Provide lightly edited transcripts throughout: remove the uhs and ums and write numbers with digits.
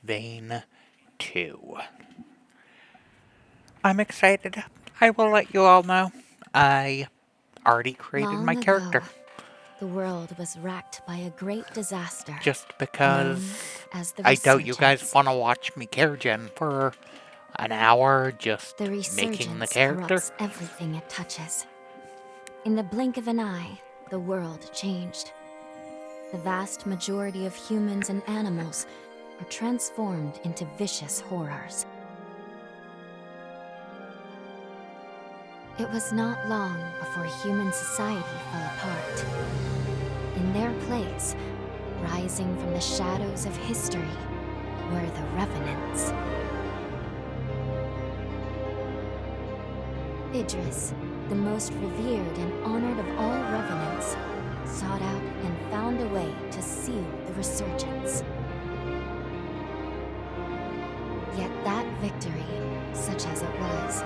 Vein 2. I'm excited. I will let you all know. I already created my Long ago, character. the world was racked by a great disaster Just known because as the I doubt you guys Resurgence. want to watch me care gen for an hour just The making the Resurgence character. corrupts everything it touches. In the blink of an eye, the world changed. The vast majority of humans and animals were transformed into vicious horrors. It was not long before human society fell apart. In their place, rising from the shadows of history, were the Revenants. Idris, the most revered and honored of all Revenants, sought out and found a way to seal the Resurgence. Yet that victory, such as it was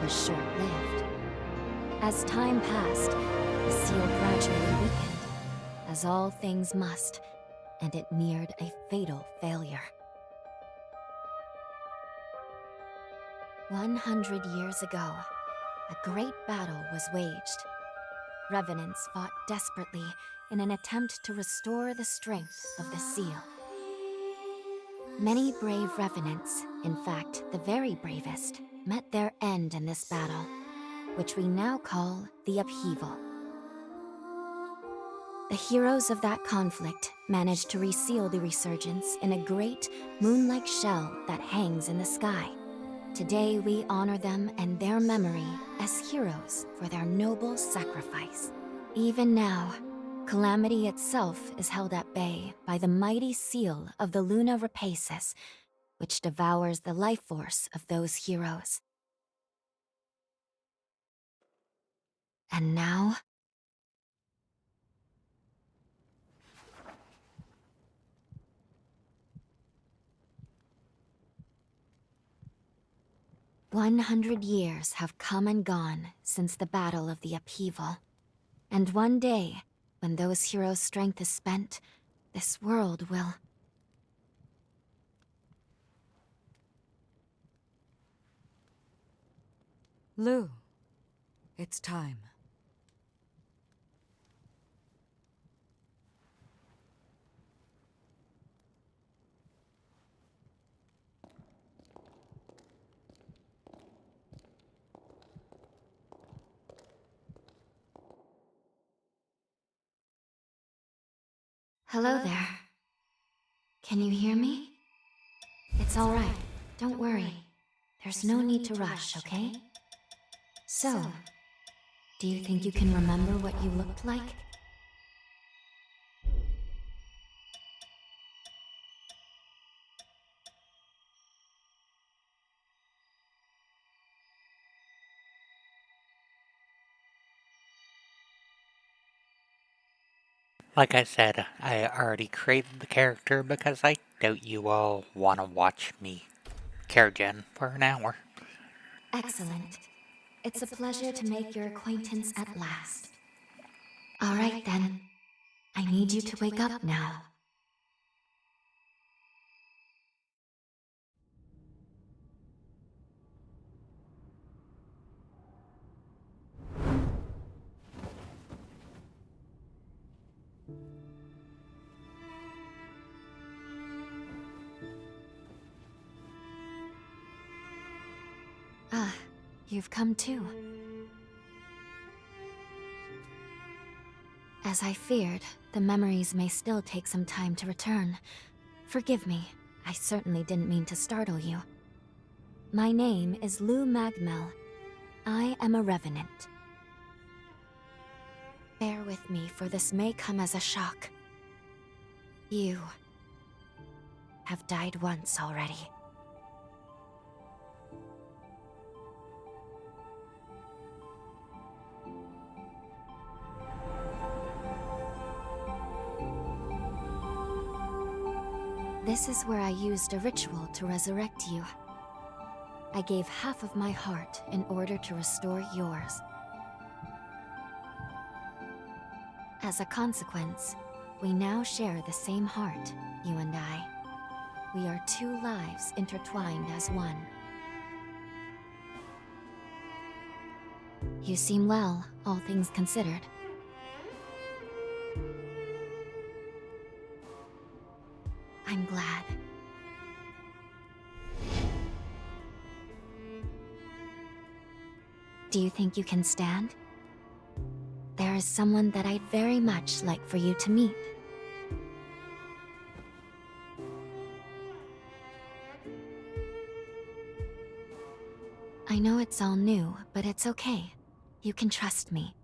short-lived. As time passed, the seal gradually weakened, as all things must, and it neared a fatal failure. 100 years ago, a great battle was waged. Revenants fought desperately in an attempt to restore the strength of the seal. Many brave Revenants, in fact, the very bravest, met their end in this battle, which we now call the Upheaval. The heroes of that conflict managed to reseal the Resurgence in a great, moon-like shell that hangs in the sky. Today we honor them and their memory as heroes for their noble sacrifice. Even now, Calamity itself is held at bay by the mighty seal of the Luna Rapaces, which devours the life force of those heroes. And now, 100 years have come and gone since the Battle of the Upheaval. And one day, when those heroes' strength is spent, this world will... Lou, it's time. Hello there. Can you hear me? It's all right. Don't worry. There's no need to rush, okay? So, do you think you can remember what you looked like? Like I said, I already created the character because I doubt you all want to watch me care gen for an hour. Excellent. It's a pleasure to make your acquaintance at last. All right then. I need you to wake up now. Ah, you've come too. As I feared, the memories may still take some time to return. Forgive me, I certainly didn't mean to startle you. My name is Lou Magmel. I am a Revenant. Bear with me, for this may come as a shock. You have died once already. This is where I used a ritual to resurrect you. I gave half of my heart in order to restore yours. As a consequence, we now share the same heart, you and I. we are two lives intertwined as one. You seem well, all things considered. I'm glad. Do you think you can stand? There is someone that I'd very much like for you to meet. I know it's all new, but it's okay. You can trust me.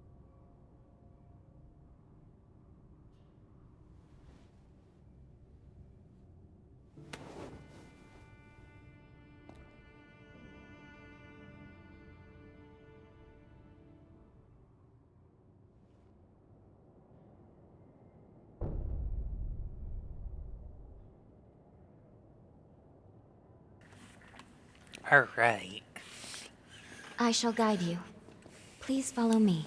Alright. I shall guide you. Please follow me.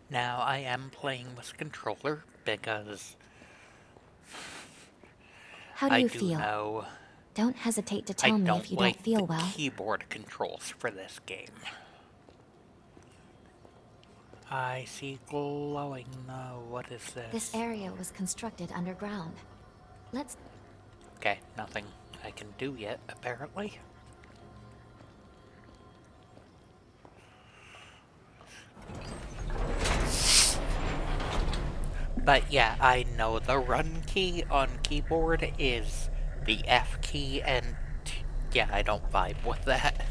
Now I am playing with controller because How do I you do feel? know Don't hesitate to I tell me don't if you like don't feel the well. keyboard controls for this game. I see glowing. What is this? This area was constructed underground. Let's... Okay, nothing I can do yet, apparently. But yeah, I know the run key on keyboard is the F key, and yeah, I don't vibe with that.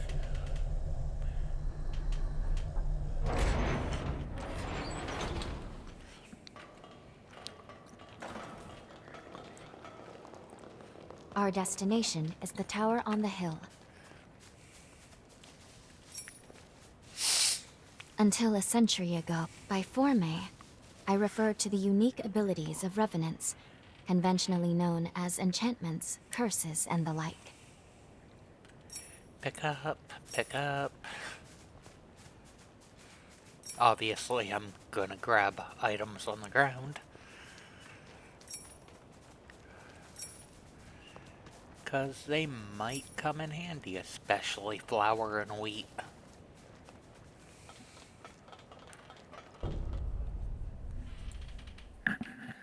Our destination is the tower on the hill. Until a century ago, by Forme, I refer to the unique abilities of revenants, conventionally known as enchantments, curses, and the like. Pick up, pick up. Obviously, I'm gonna grab items on the ground. 'Cause they might come in handy, especially flour and wheat.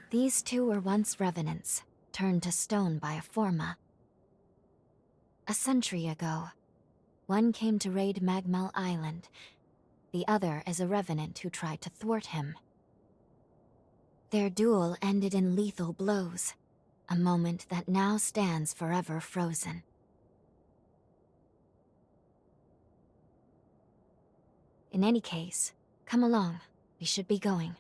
These two were once revenants, turned to stone by a Forma. A century ago, one came to raid Magmal Island. The other is a revenant who tried to thwart him. Their duel ended in lethal blows, a moment that now stands forever frozen. In any case, come along. We should be going.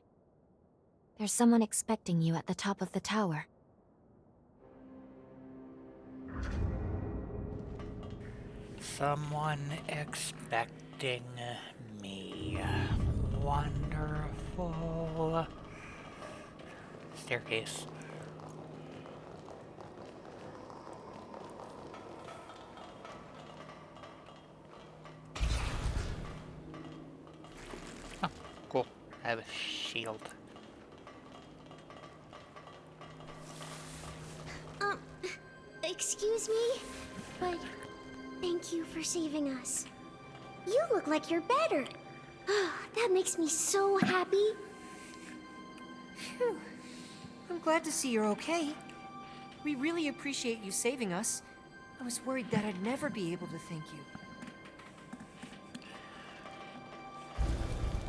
There's someone expecting you at the top of the tower. Someone expecting me. Wonderful. Staircase. Oh, cool. I have a shield. Excuse me? But thank you for saving us. You look like you're better. That makes me so happy. Phew. I'm glad to see you're okay. We really appreciate you saving us. I was worried that I'd never be able to thank you.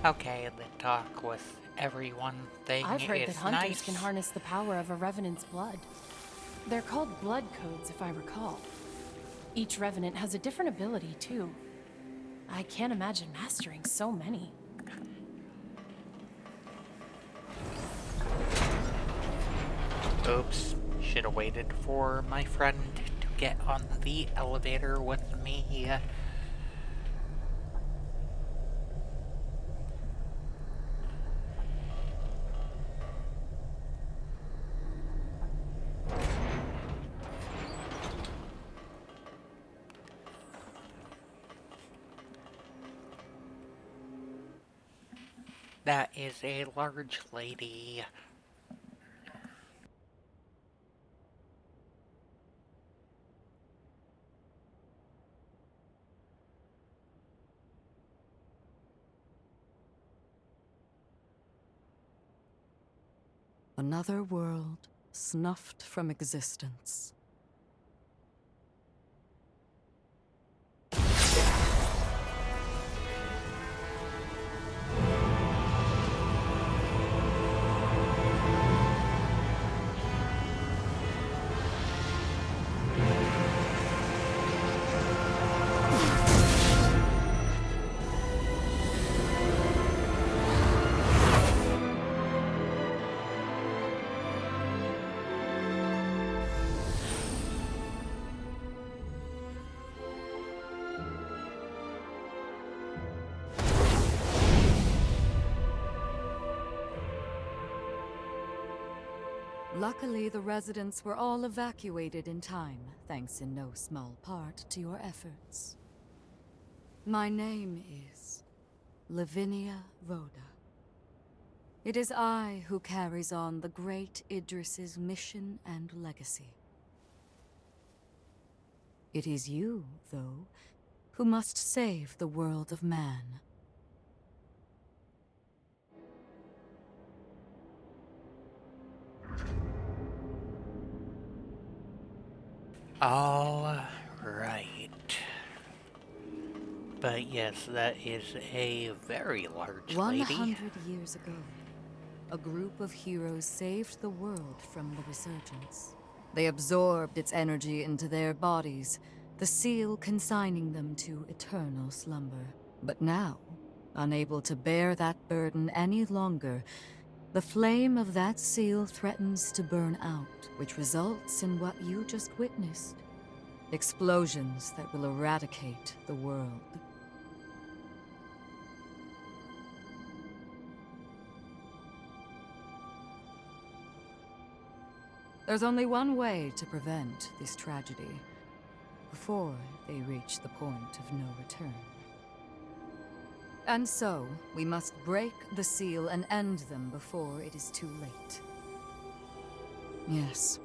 Okay, the talk with everyone thing I've heard that is hunters nice. can harness the power of a revenant's blood. They're called blood codes, if I recall. Each revenant has a different ability, too. I can't imagine mastering so many. Oops, should have waited for my friend to get on the elevator with me. That is a large lady. Another world snuffed from existence. Luckily, the residents were all evacuated in time, thanks in no small part to your efforts. My name is Lavinia Rhoda. It is I who carries on the great Idris's mission and legacy. It is you, though, who must save the world of man. All right. But yes, that is a very large lady. 100 years ago, a group of heroes saved the world from the resurgence. They absorbed its energy into their bodies, the seal consigning them to eternal slumber. But now, unable to bear that burden any longer, the flame of that seal threatens to burn out, which results in what you just witnessed. Explosions that will eradicate the world. There's only one way to prevent this tragedy, before they reach the point of no return. And so, we must break the seal and end them before it is too late. Yes.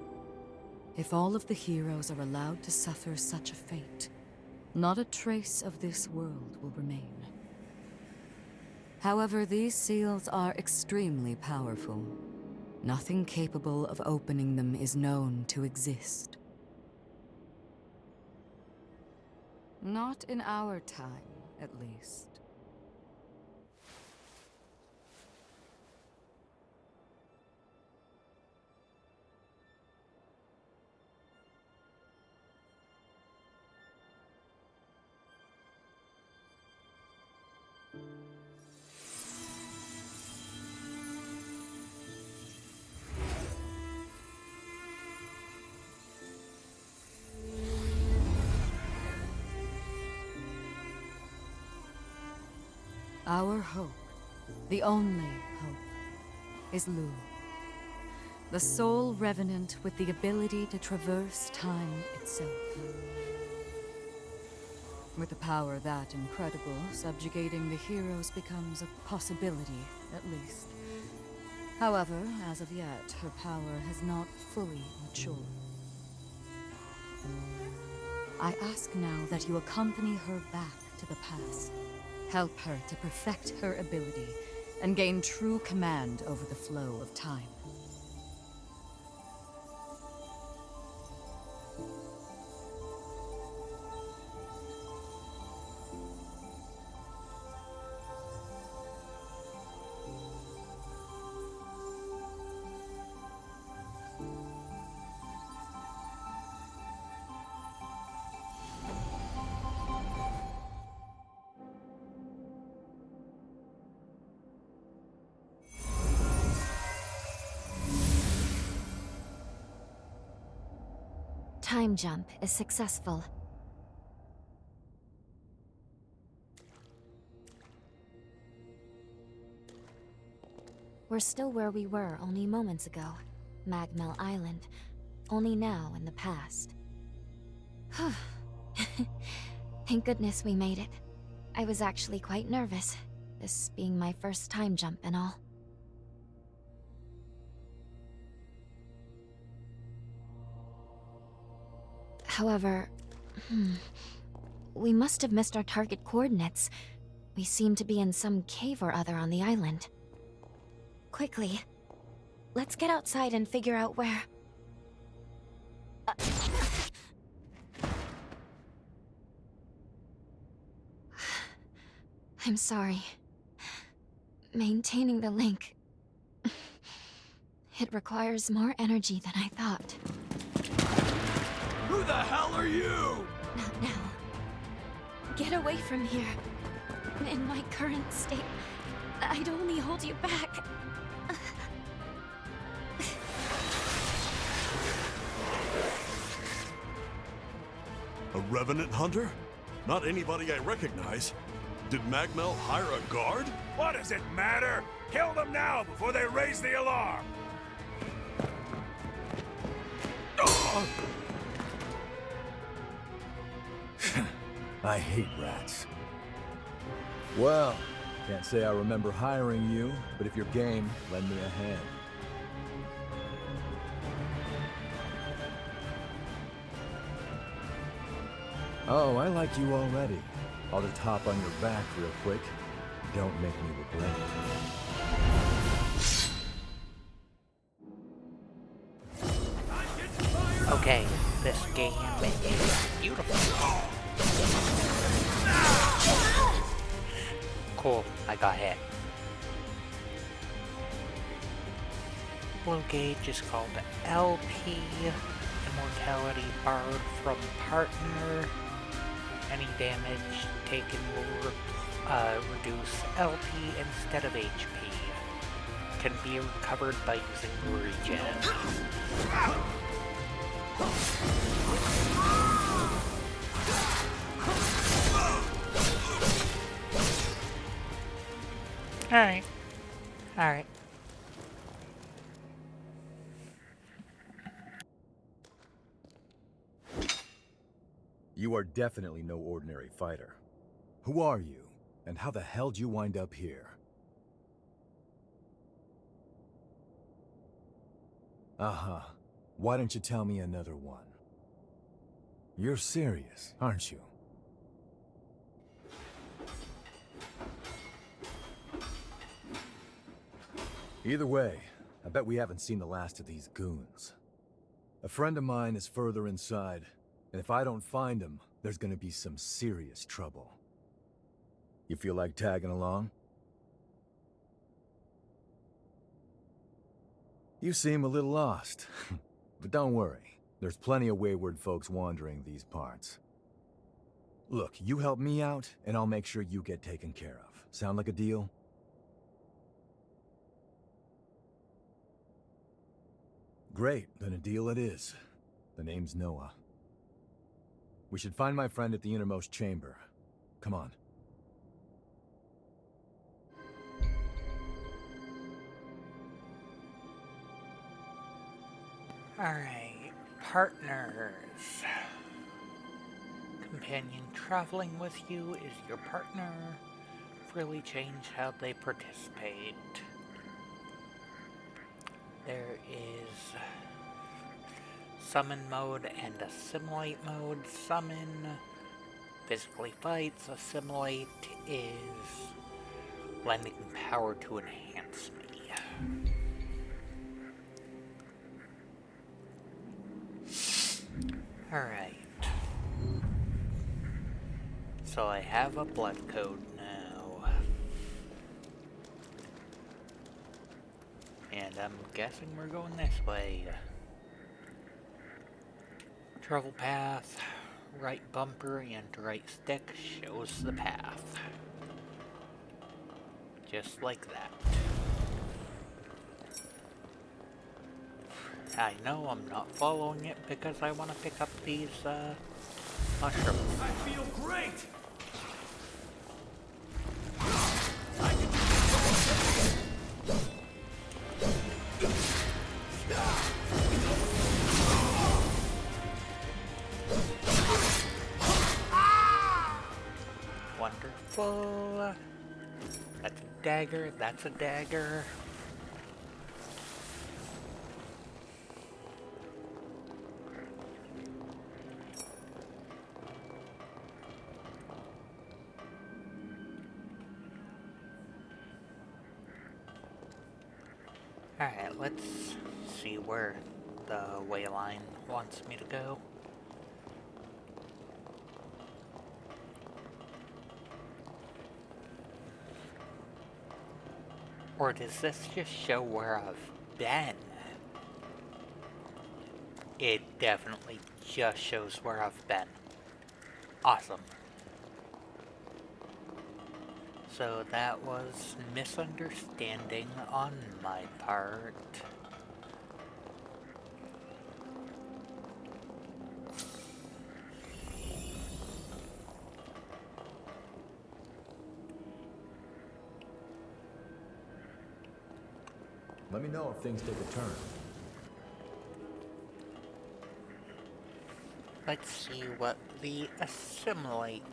If all of the heroes are allowed to suffer such a fate, not a trace of this world will remain. However, these seals are extremely powerful. Nothing capable of opening them is known to exist. Not in our time, at least. Our hope, the only hope, is Lu. The sole revenant with the ability to traverse time itself. With a power that incredible, subjugating the heroes becomes a possibility, at least. However, as of yet, her power has not fully matured. I ask now that you accompany her back to the past. Help her to perfect her ability and gain true command over the flow of time. Time jump is successful. We're still where we were only moments ago. Magmel Island. Only now in the past. Thank goodness we made it. I was actually quite nervous, this being my first time jump and all. However, we must have missed our target coordinates. We seem to be in some cave or other on the island. Quickly, let's get outside and figure out where... I'm sorry. Maintaining the link... It requires more energy than I thought. Who the hell are you? Not now. Get away from here. In my current state, I'd only hold you back. A Revenant hunter? Not anybody I recognize. Did Magmel hire a guard? What does it matter? Kill them now before they raise the alarm! I hate rats. Well, can't say I remember hiring you, but if you're game, lend me a hand. Oh, I like you already. I'll just hop on your back real quick. Don't make me regret it. Okay, this game is beautiful. Cool, I got hit. Blue gauge is called LP. Immortality borrowed from partner. Any damage taken will reduce LP instead of HP. Can be recovered by using regen. Alright. Alright. You are definitely no ordinary fighter. Who are you, and how the hell did you wind up here? Uh-huh. Why don't you tell me another one? You're serious, aren't you? Either way, I bet we haven't seen the last of these goons. A friend of mine is further inside, and if I don't find him, there's gonna be some serious trouble. You feel like tagging along? You seem a little lost, but don't worry. There's plenty of wayward folks wandering these parts. Look, you help me out, and I'll make sure you get taken care of. Sound like a deal? Great, then a deal it is. The name's Noah. We should find my friend at the innermost chamber. Come on. Alright, partners. Companion traveling with you is your partner. Really change how they participate. There is summon mode and assimilate mode. Summon physically fights. Assimilate is lending power to enhance me. Alright. So I have a blood code now. And I'm guessing we're going this way. Travel path, right bumper and right stick shows the path. Just like that. I know I'm not following it because I want to pick up these, mushrooms. I feel great! Wonderful. That's a dagger, that's a dagger. Alright, let's see where the Wayline wants me to go. Or does this just show where I've been? It definitely just shows where I've been. Awesome. So that was misunderstanding on my part. Let me know if things take a turn. Let's see what the assimilate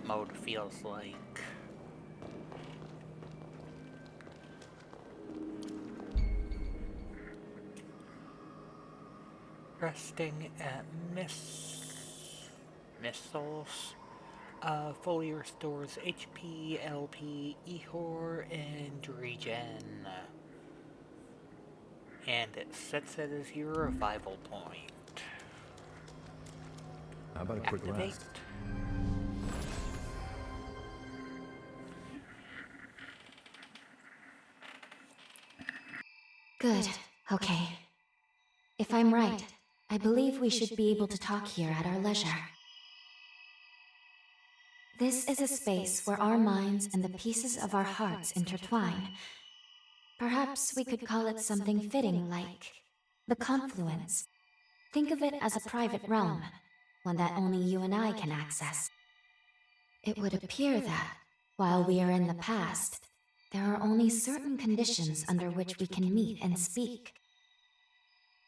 mode feels like. Resting at missiles. Fully restores HP, LP, EHOR, and regen. And it sets it as your revival point. How about a quick Activate. rest? Good. Okay. If I'm right, I believe we should be able to talk here at our leisure. This is a space where our minds and the pieces of our hearts intertwine. Perhaps we could call it something fitting like the confluence. Think of it as a private realm, one that only you and I can access. It would appear that, while we are in the past, there are only certain conditions under which we can meet and speak.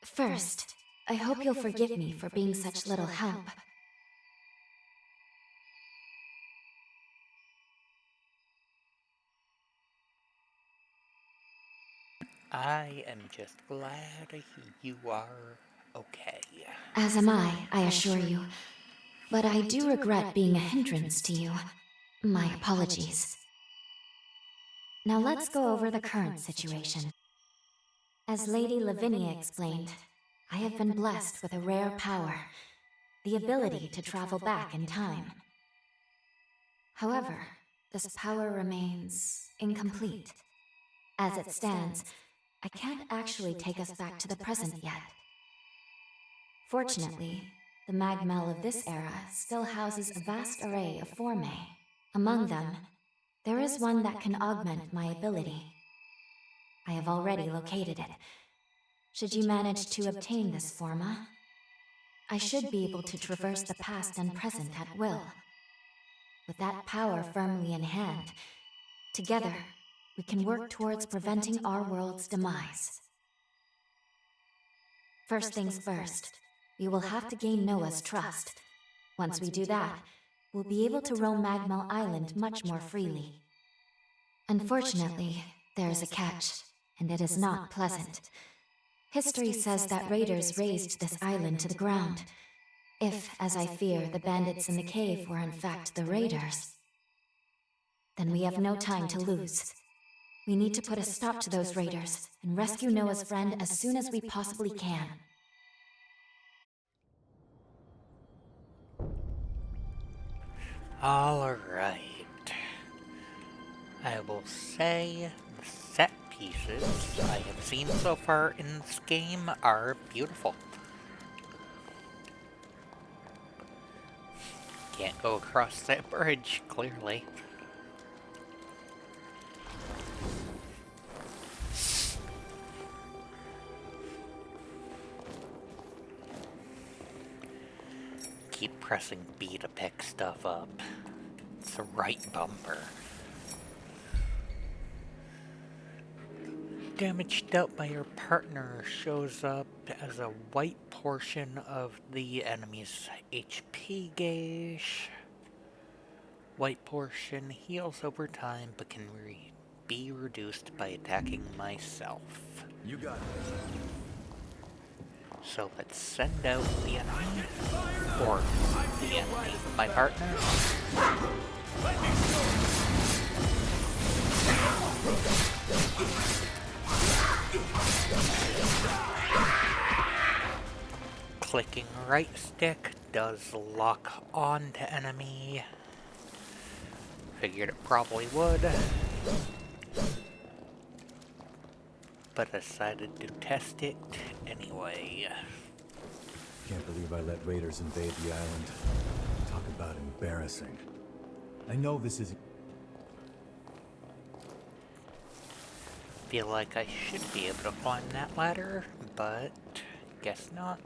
First, I hope you'll forgive me for being such little help. I am just glad you are okay. As am I assure you. But I do regret being a hindrance to you. My apologies. Now let's go over the current situation. As Lady Lavinia explained, I have been blessed with a rare power, the ability to travel back in time. However, this power remains incomplete. As it stands, I can't actually take us back to the present yet. Fortunately, the Magmel of this era still houses a vast array of formae. Among them, there is one that can augment my ability. I have already located it. Should you manage to obtain this forma, I should be able to traverse the past and present at will. With that power firmly in hand, together, we can work towards preventing our world's demise. First things first, we will have to gain Noah's trust. Once we do that, we'll be able to roam Magmel Island much more freely. Unfortunately, there is a catch, and it is not pleasant. History says that raiders razed this island to the ground. If, as I fear, the bandits in the cave were in fact the raiders, then we have no time to lose. We need to put a stop to those raiders and rescue Noah's friend as soon as we possibly can. Alright. I will say the set pieces I have seen so far in this game are beautiful. Can't go across that bridge, clearly. Keep pressing B to pick stuff up. It's the right bumper. Damage dealt by your partner shows up as a white portion of the enemy's HP gauge. White portion heals over time but can be reduced by attacking myself. You got it. So let's send out the enemy, or the enemy, my partner. Clicking right stick does lock on to enemy. Figured it probably would. But decided to test it anyway. Can't believe I let raiders invade the island. Talk about embarrassing. I know this is... Feel like I should be able to climb that ladder, but guess not.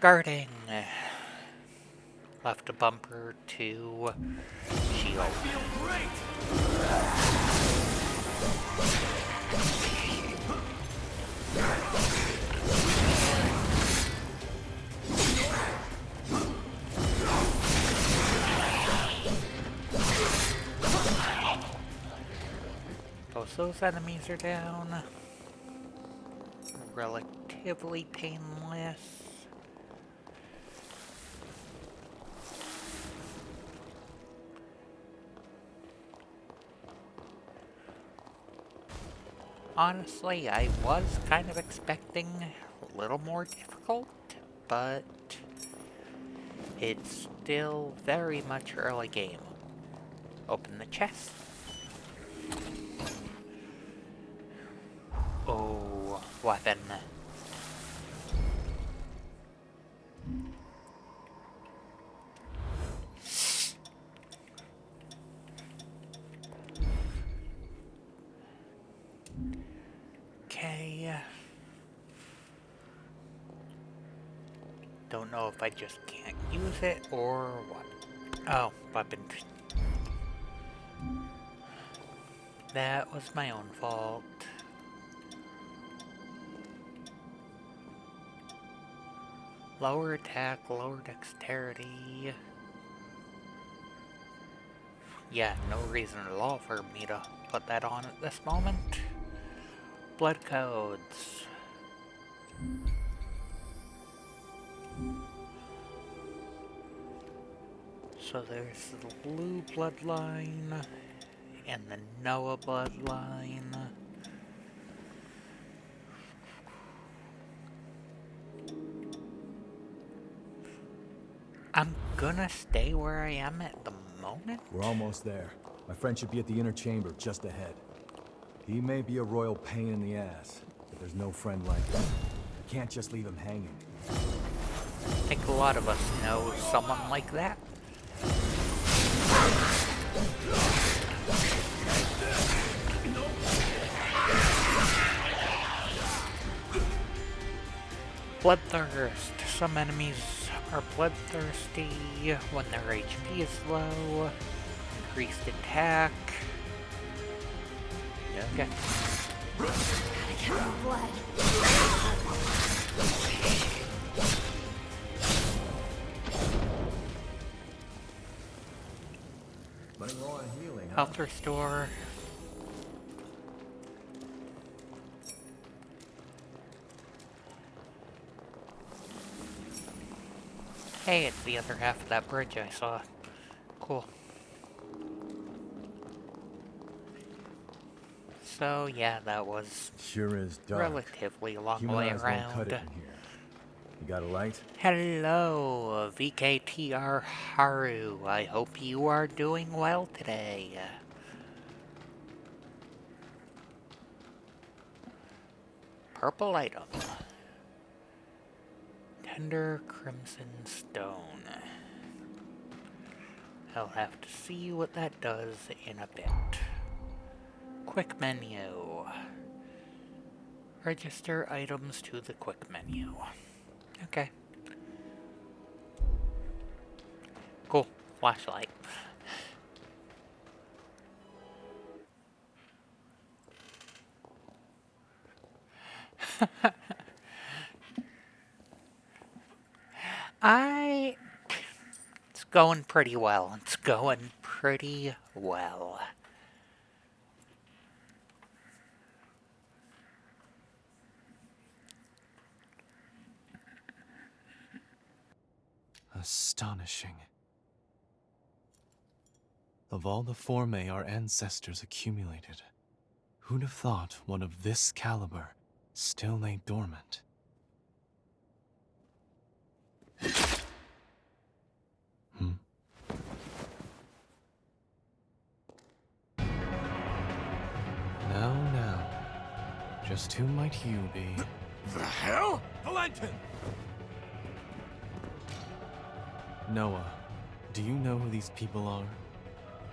Guarding. Left a bumper to shield. Both those enemies are down. Relatively painless. Honestly, I was kind of expecting a little more difficult, but it's still very much early game. Open the chest. Oh, weapon. Okay. Don't know if I just can't use it or what. Oh, weapon. That was my own fault. Lower attack, lower dexterity. Yeah, no reason at all for me to put that on at this moment. Blood codes. So there's the blue bloodline and the Noah bloodline. I'm gonna stay where I am at the moment. We're almost there. My friend should be at the inner chamber just ahead. He may be a royal pain in the ass, but there's no friend like him. I can't just leave him hanging. I think a lot of us know someone like that. Bloodthirst. Some enemies are bloodthirsty when their HP is low. Increased attack. Okay. Gotta get more blood. Running low on healing, huh? Health restore. Hey, it's the other half of that bridge I saw. Cool. So yeah, that was Sure is dark. relatively a long Human way eyes won't cut around. it in here. You got a light? Hello, VKTR Haru. I hope you are doing well today. Purple item. Tender Crimson Stone. I'll have to see what that does in a bit. Quick menu. Register items to the quick menu. Okay. Cool. Flashlight. It's going pretty well. It's going pretty well. Astonishing. Of all the formae our ancestors accumulated, who'd have thought one of this caliber still lay dormant? Now. Just who might you be? The hell? Valentin! Noah, do you know who these people are?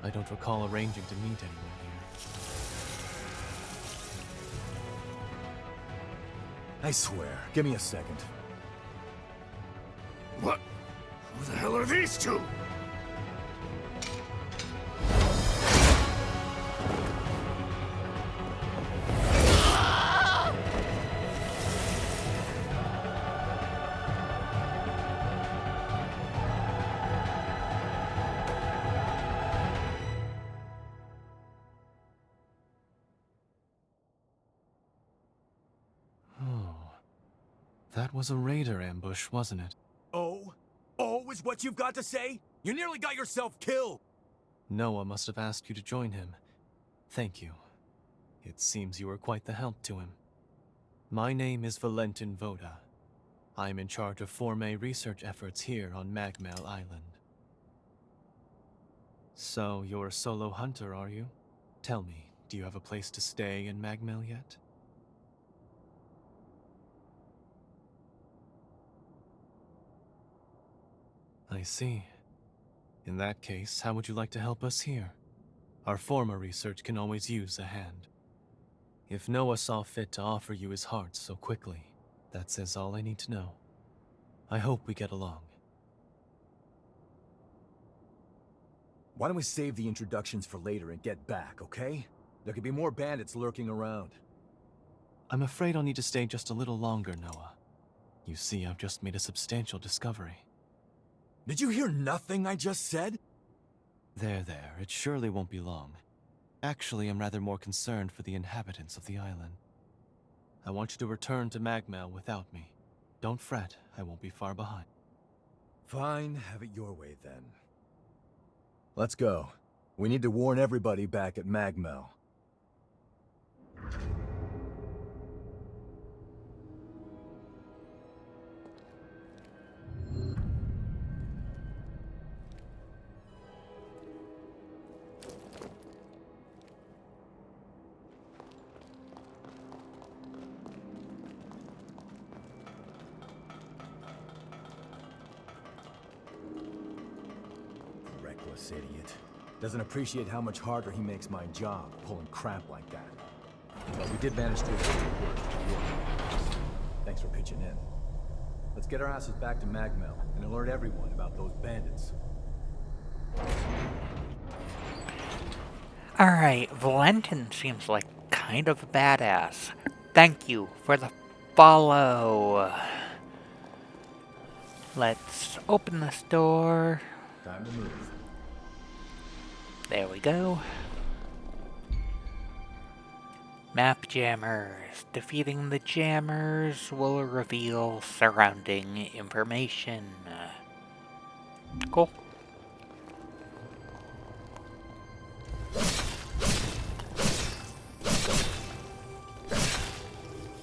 I don't recall arranging to meet anyone here. I swear. Give me a second. What? Who the hell are these two? That was a raider ambush, wasn't it? Oh? Oh is what you've got to say? You nearly got yourself killed! Noah must have asked you to join him. Thank you. It seems you were quite the help to him. My name is Valentin Voda. I'm in charge of Formae research efforts here on Magmel Island. So, you're a solo hunter, are you? Tell me, do you have a place to stay in Magmel yet? I see. In that case, how would you like to help us here? Our former research can always use a hand. If Noah saw fit to offer you his heart so quickly, that says all I need to know. I hope we get along. Why don't we save the introductions for later and get back, okay? There could be more bandits lurking around. I'm afraid I'll need to stay just a little longer, Noah. You see, I've just made a substantial discovery. Did you hear nothing I just said? There, it surely won't be long. Actually, I'm rather more concerned for the inhabitants of the island. I want you to return to Magmel without me. Don't fret, I won't be far behind. Fine, have it your way then. Let's go. We need to warn everybody back at Magmel. Reckless idiot. Doesn't appreciate how much harder he makes my job, pulling crap like that. But we did manage to avoid the worst. Thanks for pitching in. Let's get our asses back to Magmel and alert everyone about those bandits. Alright, Valentin seems like kind of a badass. Thank you for the follow. Let's open this door. Time to move. There we go. Map jammers. Defeating the jammers will reveal surrounding information. Cool.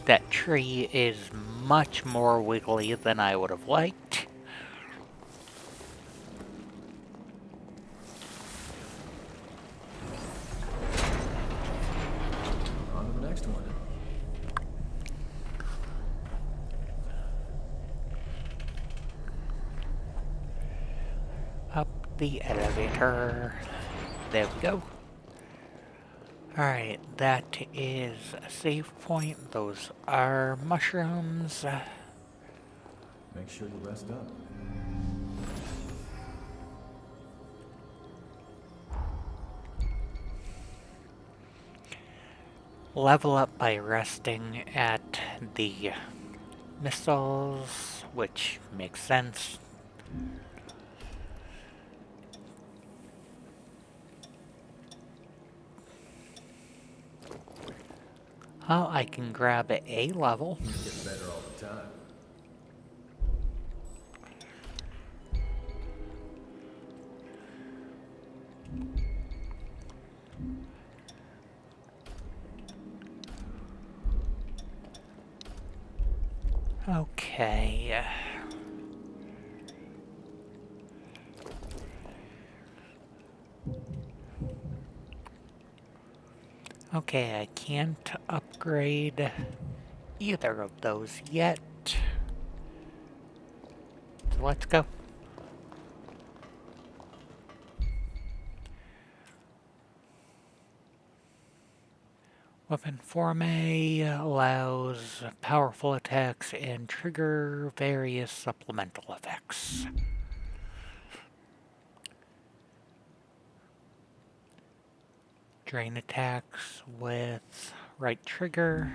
That tree is much more wiggly than I would have liked. On to the next one. Up the elevator. There we go. Alright, that is a save point. Those are mushrooms. Make sure you rest up. Level up by resting at the missiles, which makes sense. Oh, I can grab a level. Get better all the time. Okay. Okay, I can't upgrade either of those yet. So let's go. Weapon Forme allows powerful attacks and trigger various supplemental effects. Drain attacks with right trigger.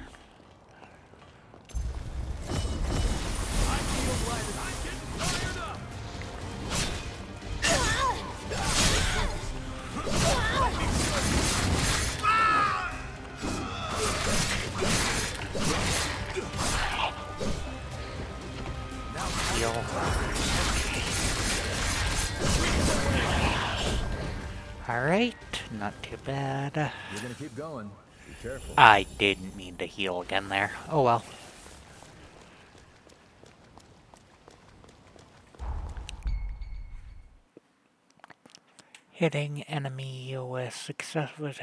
Heal. Alright, not too bad. You're gonna keep going. Be careful. I didn't mean to heal again there. Oh well. Hitting enemy with success with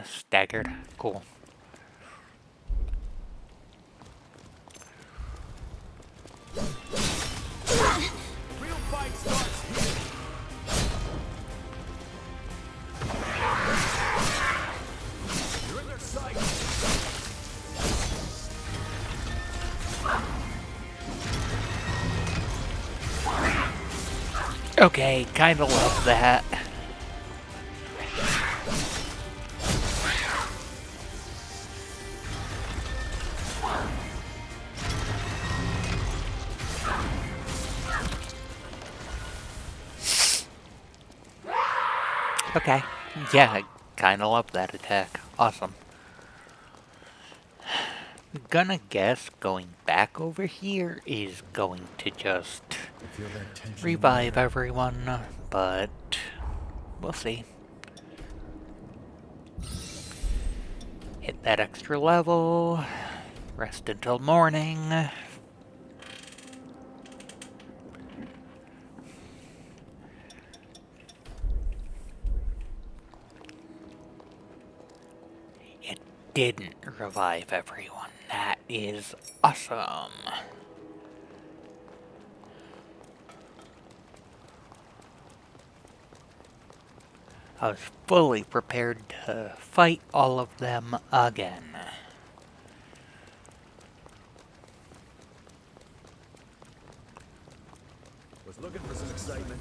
staggered. Cool. Real fight starts here. You're in their sight. Okay, kinda love that. Okay. Yeah, I kinda love that attack. Awesome. Gonna guess going back over here is going to just Feel that tension? revive everyone, but we'll see. Hit that extra level, rest until morning. It didn't revive everyone. That is awesome. I was fully prepared to fight all of them again. Was looking for some excitement.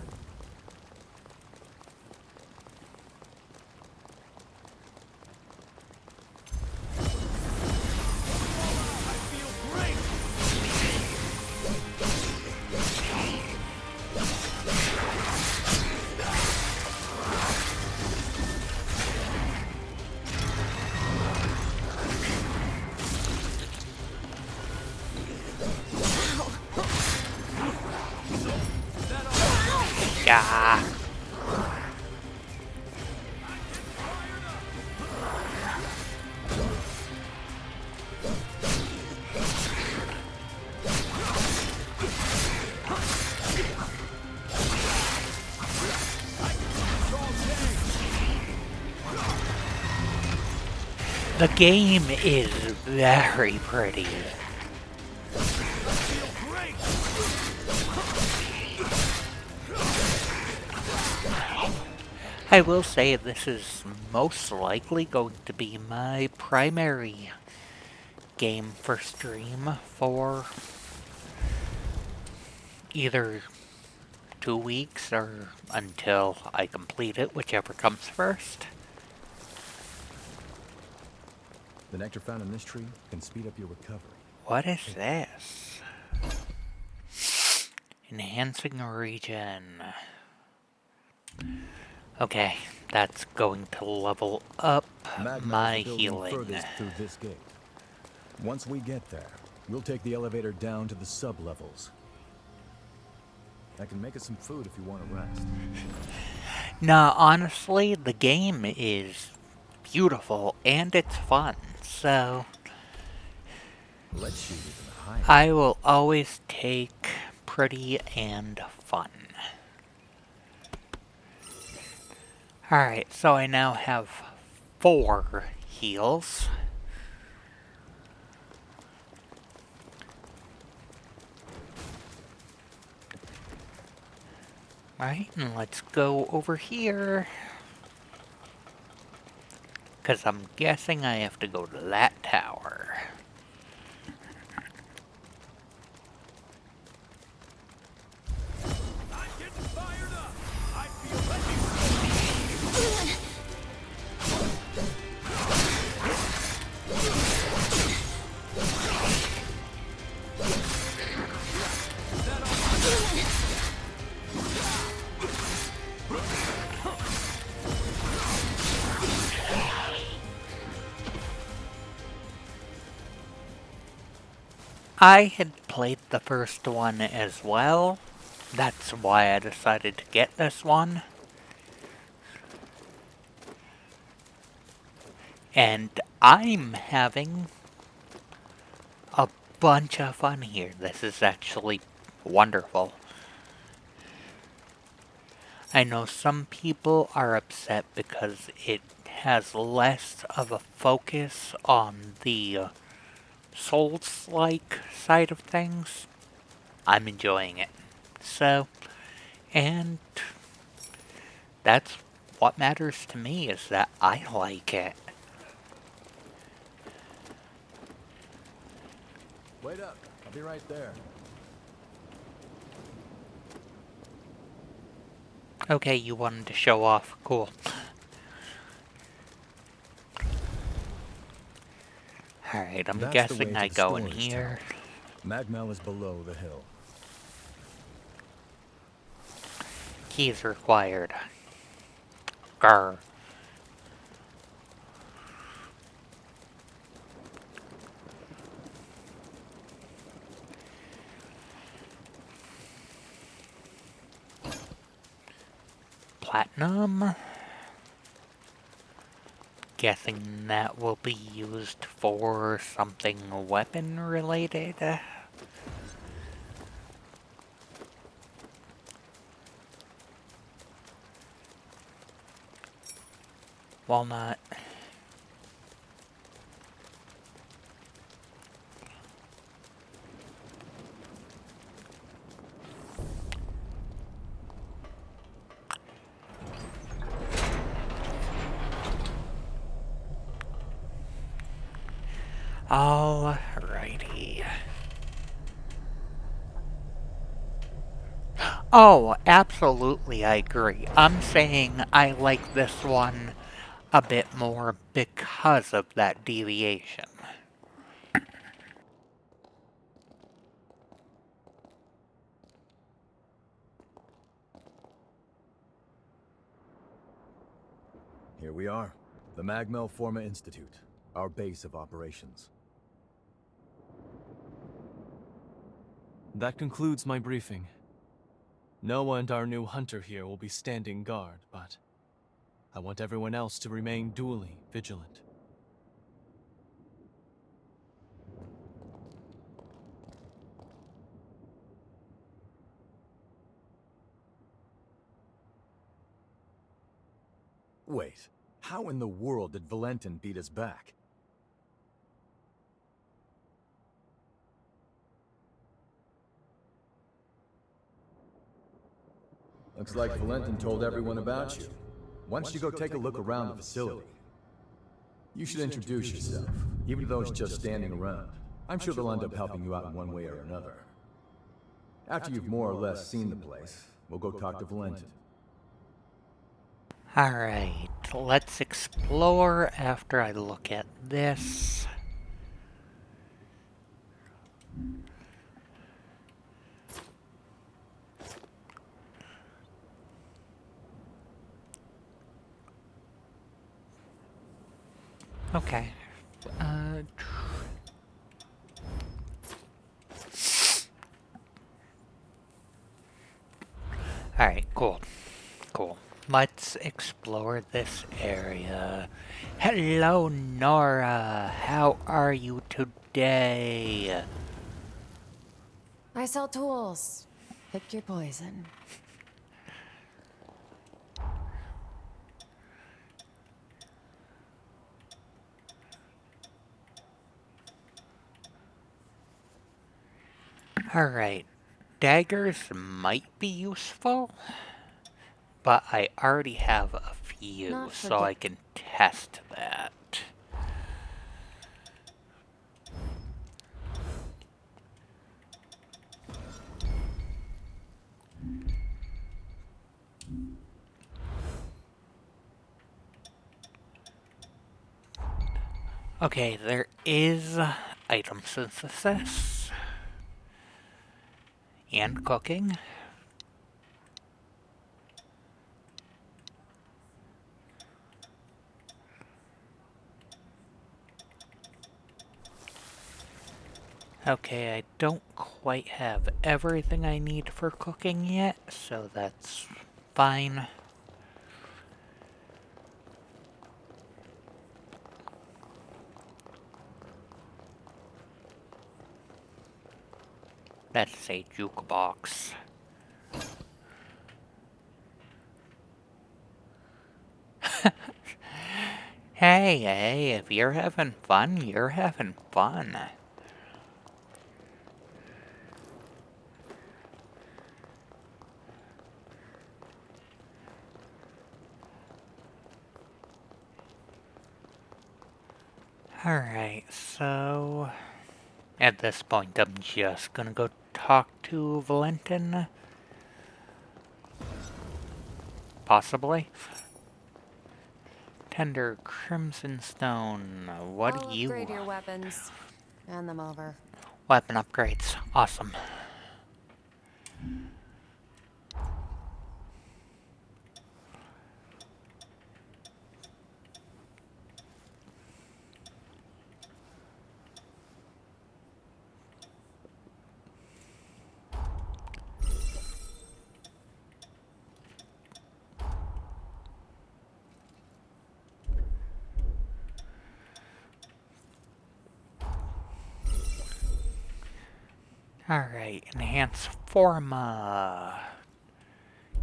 Yeah. The game is very pretty. I will say this is most likely going to be my primary game for stream for either 2 weeks or until I complete it, whichever comes first. The nectar found in this tree can speed up your recovery. What is this? Enhancing region. Okay, that's going to level up my healing. Furthest through this gate. Once we get there, we'll take the elevator down to the sub-levels. I can make us some food if you want to rest. Nah, honestly, the game is beautiful and it's fun, so... Let's shoot even hiding. I will always take pretty and fun. Alright, so I now have 4 heals. Right, and let's go over here. Because I'm guessing I have to go to that tower. I'm getting fired up. I feel ready. I had played the first one as well. That's why I decided to get this one. And I'm having a bunch of fun here. This is actually wonderful. I know some people are upset because it has less of a focus on the Souls-like side of things. I'm enjoying it. So, and that's what matters to me, is that I like it. Wait up. I'll be right there. Okay, you wanted to show off. Cool. Alright, I'm That's the way guessing to I the go in storage here. tower. Magmel is below the hill. Keys required. Grr. Platinum. Guessing that will be used for something weapon related. Walnut. Alrighty. Oh, absolutely, I agree. I'm saying I like this one a bit more because of that deviation. Here we are. The Magmel Forma Institute. Our base of operations. That concludes my briefing. Noah and our new hunter here will be standing guard, but I want everyone else to remain duly vigilant. Wait, how in the world did Valentin beat us back? Looks like Valentin told everyone about you. Why don't you go take a look around the facility? You should introduce yourself, even though it's just standing around. I'm sure they'll end up helping you out in one way or another. After you've more or less seen the place, we'll go talk to Valentin. Alright, let's explore after I look at this. Okay. Alright, cool. Cool. Let's explore this area. Hello, Nora. How are you today? I sell tools. Pick your poison. Alright. Daggers might be useful, but I already have a few, Not so I can test that. Okay, there is item synthesis and cooking. Okay, I don't quite have everything I need for cooking yet, so that's fine. That's a jukebox. Hey, if you're having fun, you're having fun. Alright, so at this point I'm just gonna go talk to Valentin. Possibly. Tender Crimson Stone. What I'll do you upgrade your weapons. Hand them over. Weapon upgrades. Awesome. Alright, enhance Forma.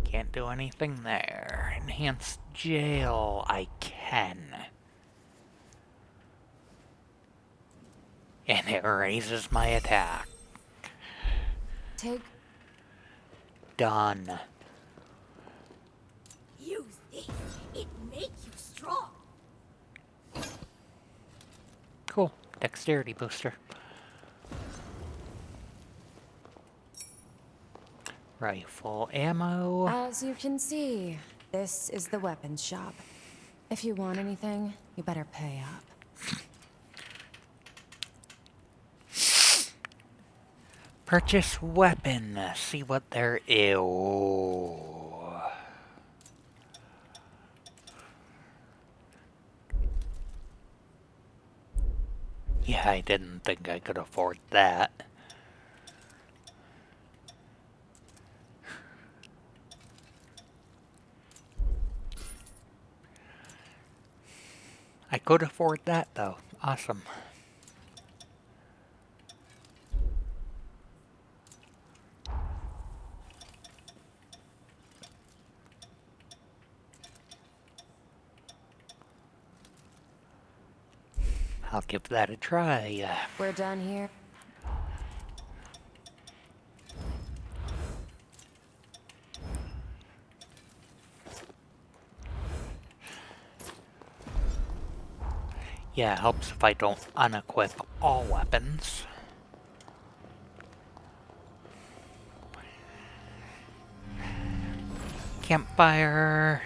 Can't do anything there. Enhance Jail, I can. And it raises my attack. Take. Done. Use this. It makes you strong. Cool. Dexterity booster. Rifle ammo. As you can see, this is the weapons shop. If you want anything, you better pay up. Purchase weapon. See what there is. Yeah, I didn't think I could afford that. I could afford that though. Awesome. I'll give that a try. We're done here. Yeah, it helps if I don't unequip all weapons. Campfire.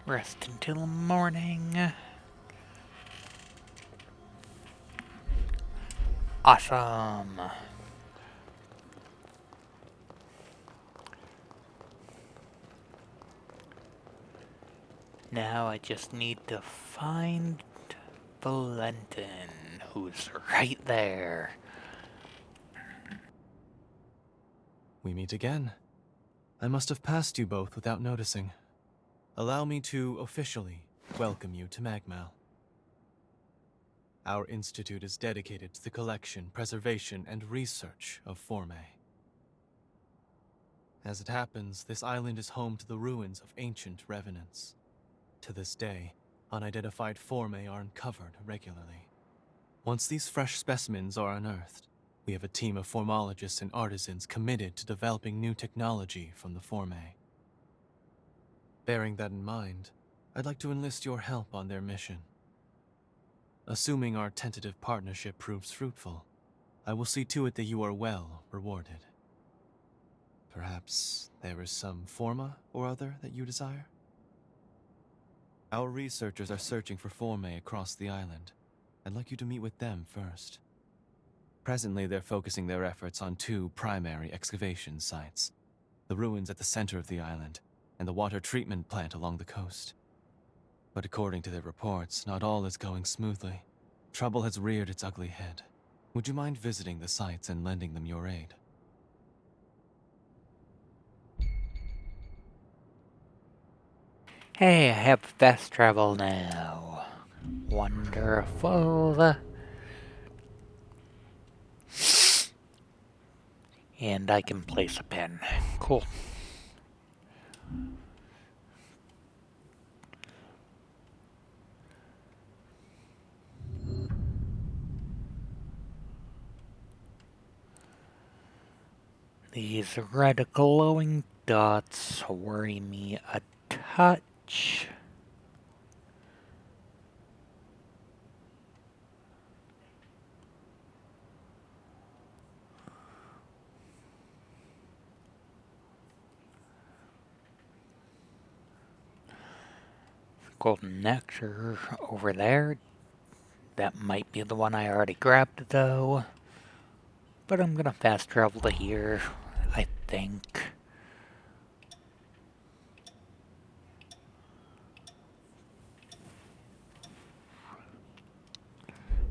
Rest until morning. Awesome. Now I just need to find Valentin, who's right there. We meet again. I must have passed you both without noticing. Allow me to officially welcome you to Magmal. Our institute is dedicated to the collection, preservation, and research of Forme. As it happens, this island is home to the ruins of ancient revenants. To this day, unidentified Forme are uncovered regularly. Once these fresh specimens are unearthed, we have a team of formologists and artisans committed to developing new technology from the Forme. Bearing that in mind, I'd like to enlist your help on their mission. Assuming our tentative partnership proves fruitful, I will see to it that you are well rewarded. Perhaps there is some forma or other that you desire? Our researchers are searching for Forme across the island. I'd like you to meet with them first. Presently, they're focusing their efforts on two primary excavation sites: the ruins at the center of the island, and the water treatment plant along the coast. But according to their reports, not all is going smoothly. Trouble has reared its ugly head. Would you mind visiting the sites and lending them your aid? Hey, I have fast travel now. Wonderful. And I can place a pen. Cool. These red glowing dots worry me a touch. Golden nectar over there. That might be the one I already grabbed though. But I'm gonna fast travel to here, I think.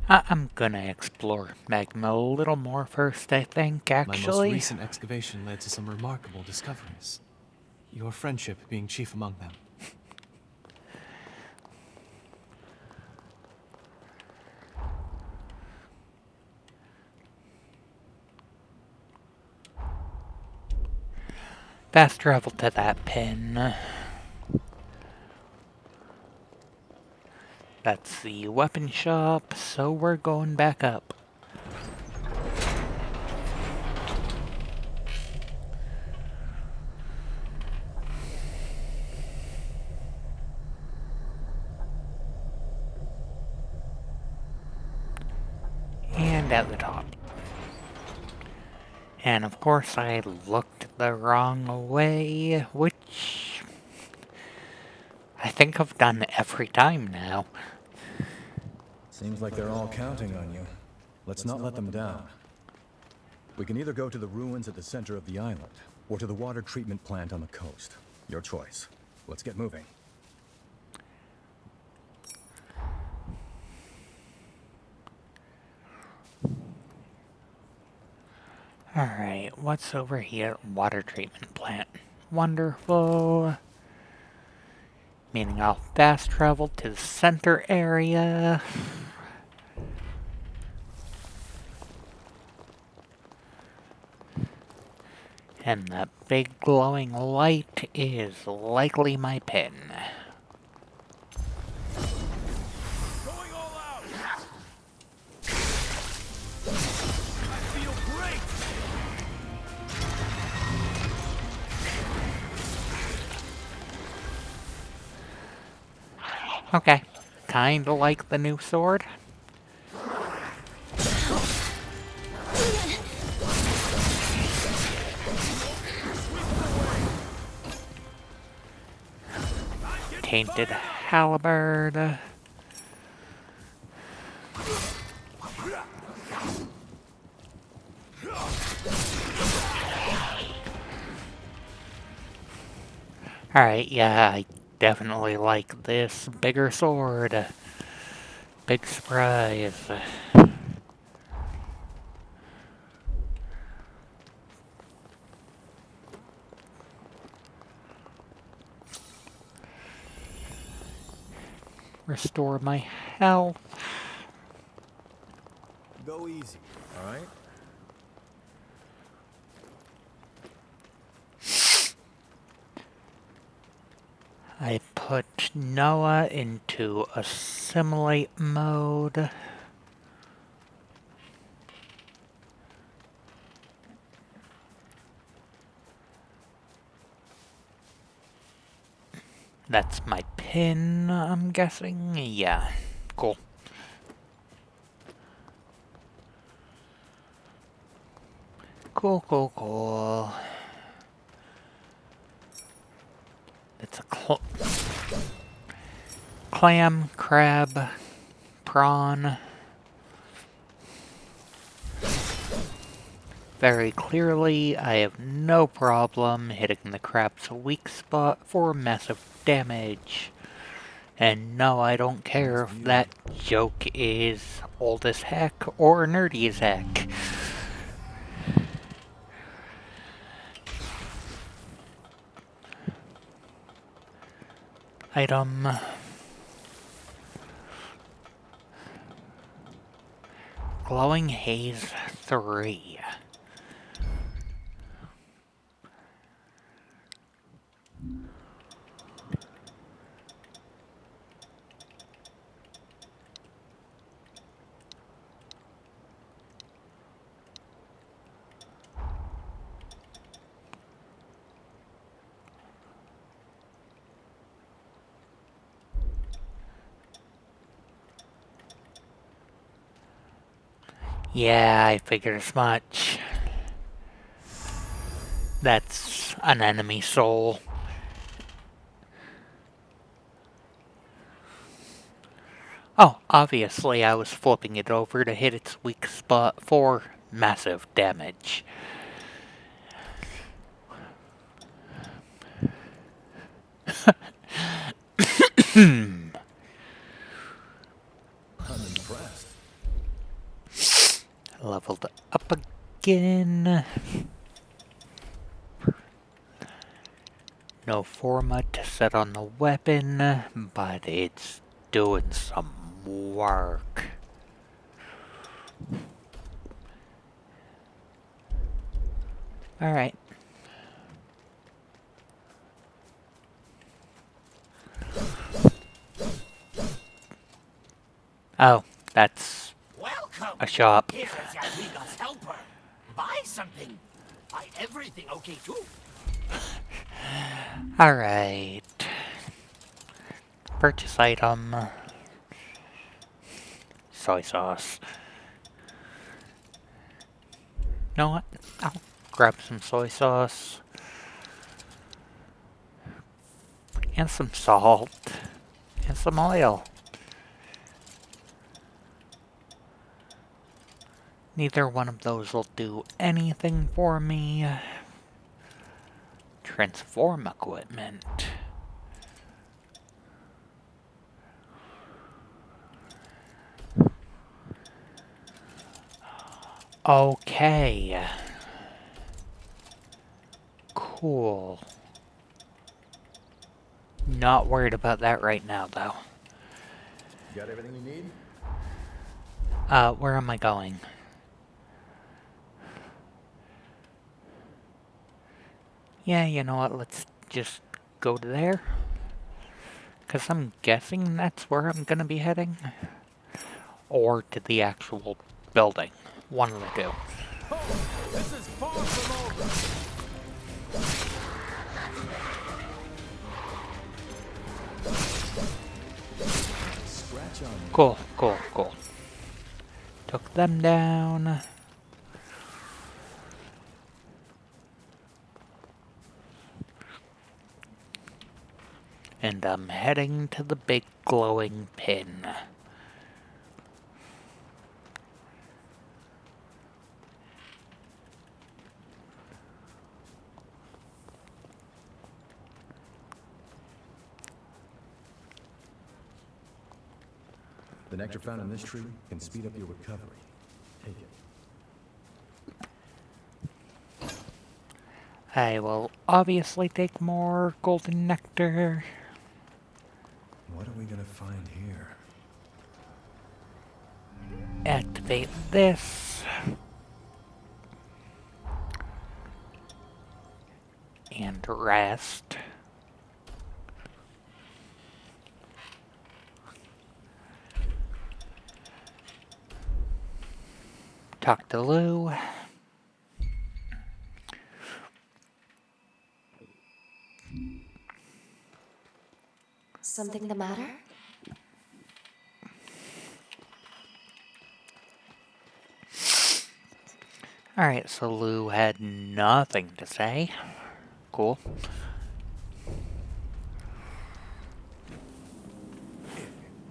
I'm gonna explore Magma a little more first, I think, actually. My most recent excavation led to some remarkable discoveries. Your friendship being chief among them. Fast travel to that pin. That's the weapon shop, so we're going back up. And at the top. And of course I looked the wrong way, which I think I've done every time now. Seems like they're all counting on you. Let's not let them down. We can either go to the ruins at the center of the island, or to the water treatment plant on the coast. Your choice. Let's get moving. Alright, what's over here? Water treatment plant. Wonderful. Meaning I'll fast travel to the center area. And that big glowing light is likely my pin. Going all out! I feel great! Okay, kinda like the new sword. Tainted halberd. Alright, yeah, I definitely like this bigger sword. Big surprise. Restore my health. Go easy, all right? I put Noah into assimilate mode. That's my pin, I'm guessing. Yeah, cool. Cool. It's a clam, crab, prawn. Very clearly, I have no problem hitting the crab's weak spot for massive damage. And no, I don't care if that joke is old as heck or nerdy as heck. Item. Glowing Haze 3. Yeah, I figured as much. That's an enemy soul. Oh, obviously I was flipping it over to hit its weak spot for massive damage. I'm impressed. Leveled up again. No forma to set on the weapon, but it's doing some work. Alright. Oh, that's Welcome. a shop. Here is Jadwiga's helper. Buy something. Buy everything, okay, too? Alright. Purchase item. Soy sauce. You know what? I'll grab some soy sauce. And some salt. And some oil. Neither one of those will do anything for me. Transform equipment. Okay. Cool. Not worried about that right now, though. You got everything you need? Where am I going? Yeah, you know what, let's just go to there. Because I'm guessing that's where I'm gonna be heading. Or to the actual building. One of the two. This is far from over. Scratch on me. Cool. Took them down. And I'm heading to the big glowing pin. The nectar found in this tree can speed up your recovery. Take it. I will obviously take more golden nectar. What are we gonna find here? Activate this. And rest. Talk to Lou. Something the matter? Alright, so Lou had nothing to say. Cool.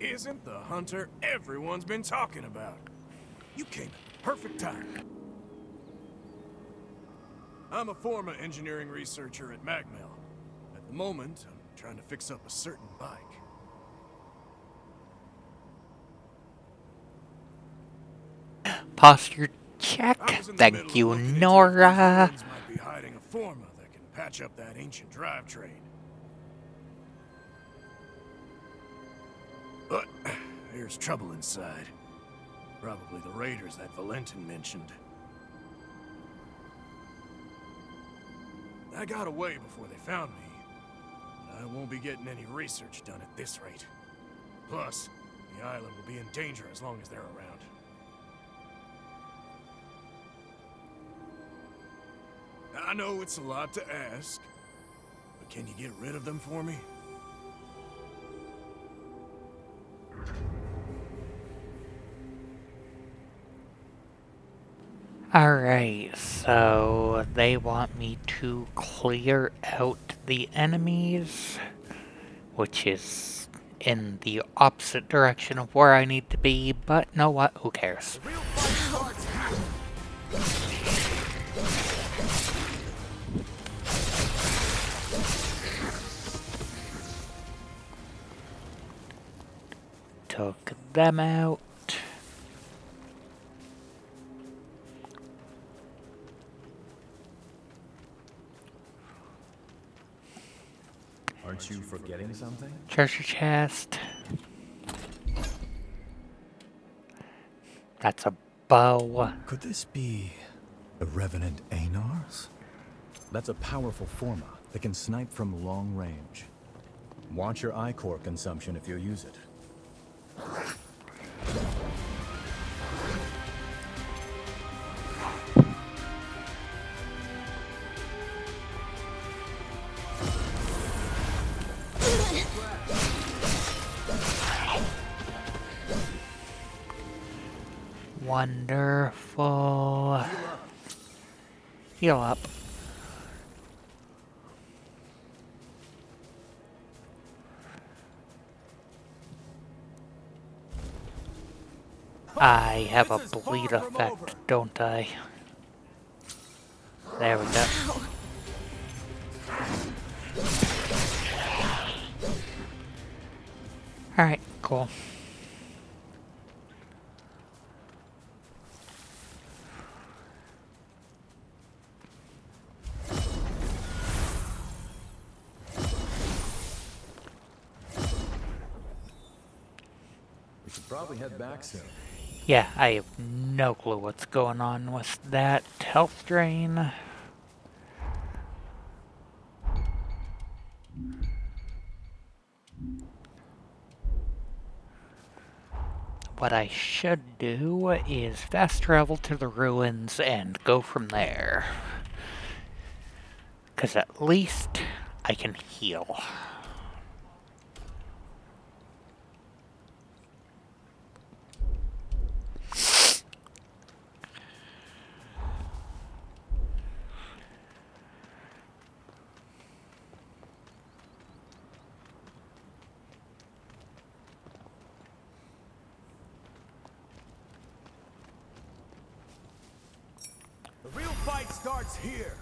Isn't the hunter everyone's been talking about? You came at the perfect time. I'm a former engineering researcher at Magmel. At the moment, I'm trying to fix up a certain bike. Posture I check. was in the Thank middle you, of looking into if these Nora. ruins might be hiding a forma that can patch up that ancient drivetrain. But there's trouble inside. Probably the raiders that Valentin mentioned. I got away before they found me. But I won't be getting any research done at this rate. Plus, the island will be in danger as long as they're around. I know it's a lot to ask, but can you get rid of them for me? Alright, so they want me to clear out the enemies, which is in the opposite direction of where I need to be, but know what? Who cares? The real fight starts here. Took them out. Aren't you forgetting something? Treasure chest. That's a bow. Could this be the Revenant Anars? That's a powerful forma that can snipe from long range. Watch your ichor consumption if you use it. Wonderful. Heal up. I have a bleed effect, don't I? There we go. Alright, cool. We should probably head back soon. Yeah, I have no clue what's going on with that health drain. What I should do is fast travel to the ruins and go from there. 'Cause at least I can heal. The real fight starts here.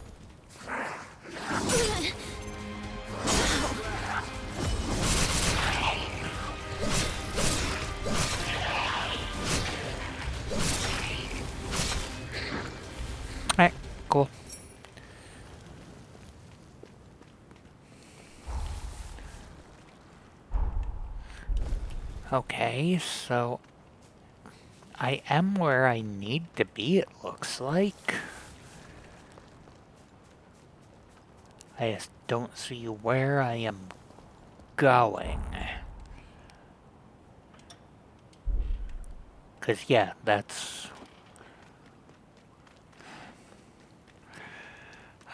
Alright, cool. Okay, so I am where I need to be, it looks like. I just don't see where I am going. 'Cause yeah, that's...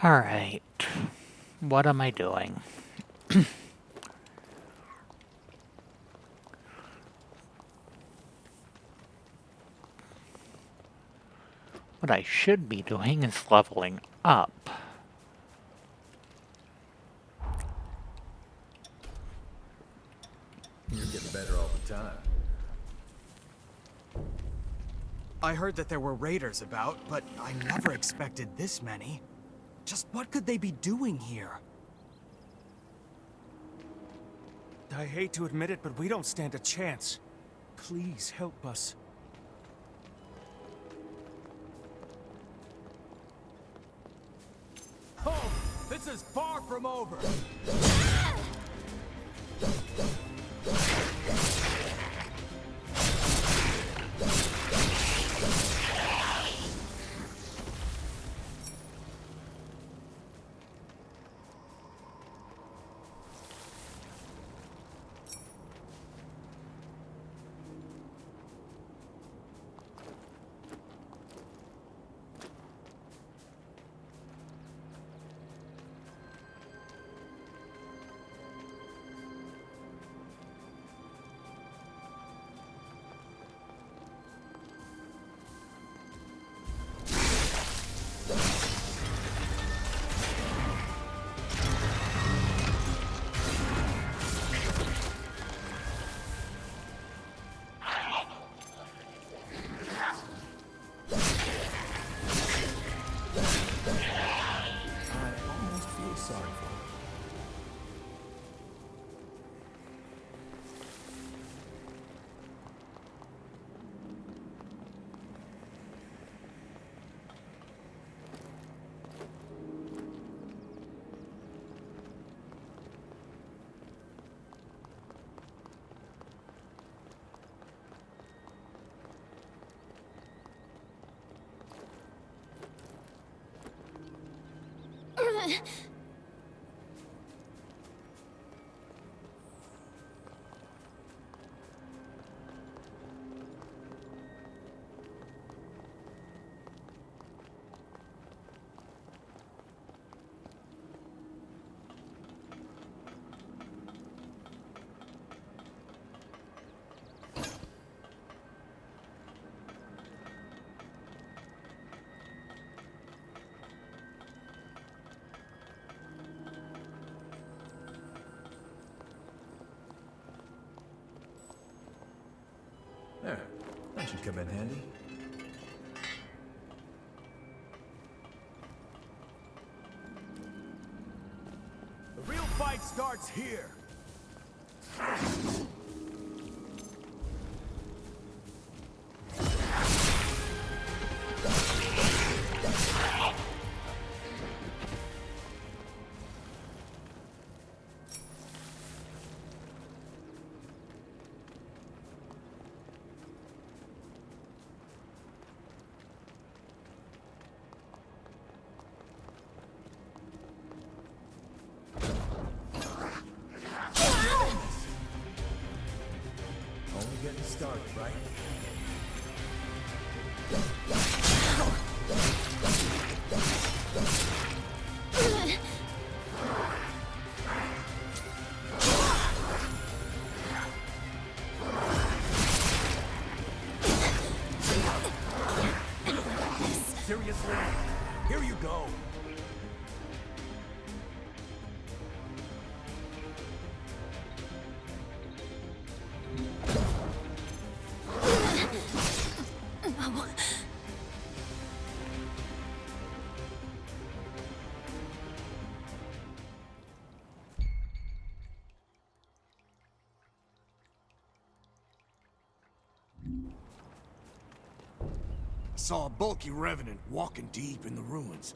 Alright. What am I doing? What I should be doing is leveling up. You're getting better all the time. I heard that there were raiders about, but I never expected this many. Just what could they be doing here? I hate to admit it, but we don't stand a chance. Please help us. Oh, this is far from over. There. That should come in handy. The real fight starts here. Only getting started, right? Seriously? Here you go. Saw a bulky revenant walking deep in the ruins.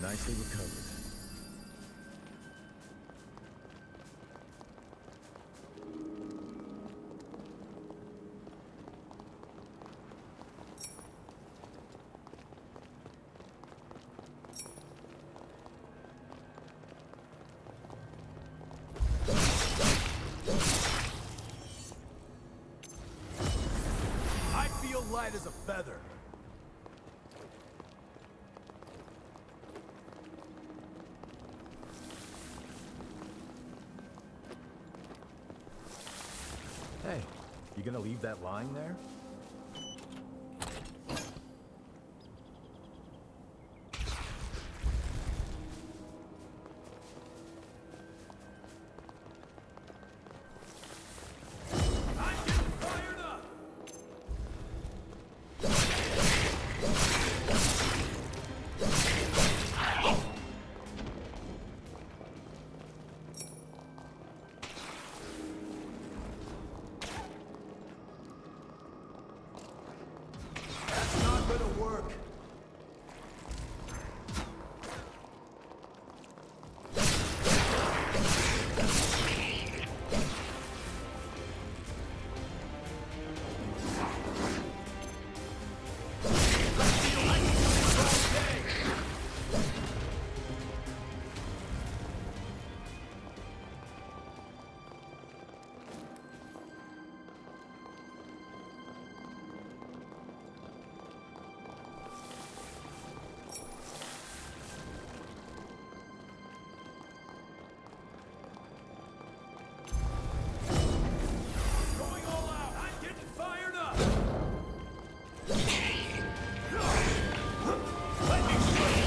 Nicely recovered. I feel light as a feather. Hey, you gonna leave that lying there? That's not gonna work. Going all out. I'm getting fired up. Let me show you.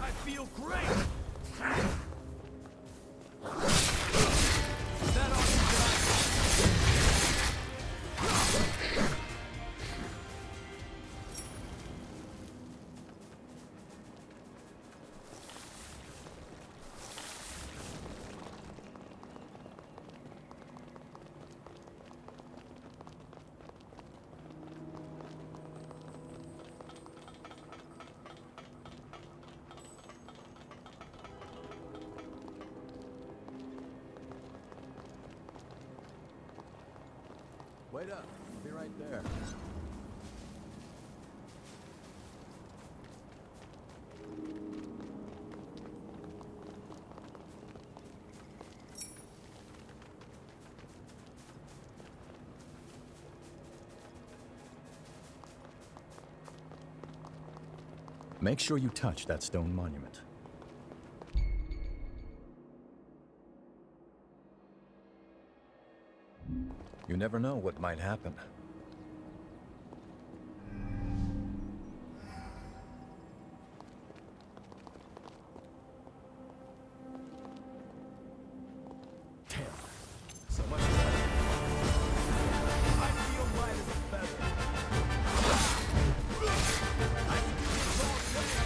I feel great! That ought to be Wait up. I'll be right there. Make sure you touch that stone monument. You never know what might happen. Damn. So much light. I feel light as a feather. I can do this all day.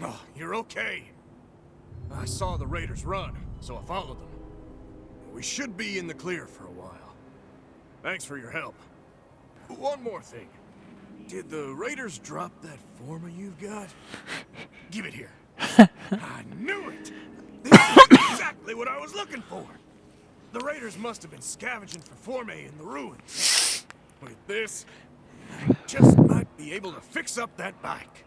Oh, you're okay. I saw the raiders run, so I followed them. We should be in the clear for a while. Thanks for your help. One more thing. Did the raiders drop that former you've got? Give it here. I knew it! This is exactly what I was looking for! The raiders must have been scavenging for Forme in the ruins. With this, I just might be able to fix up that bike.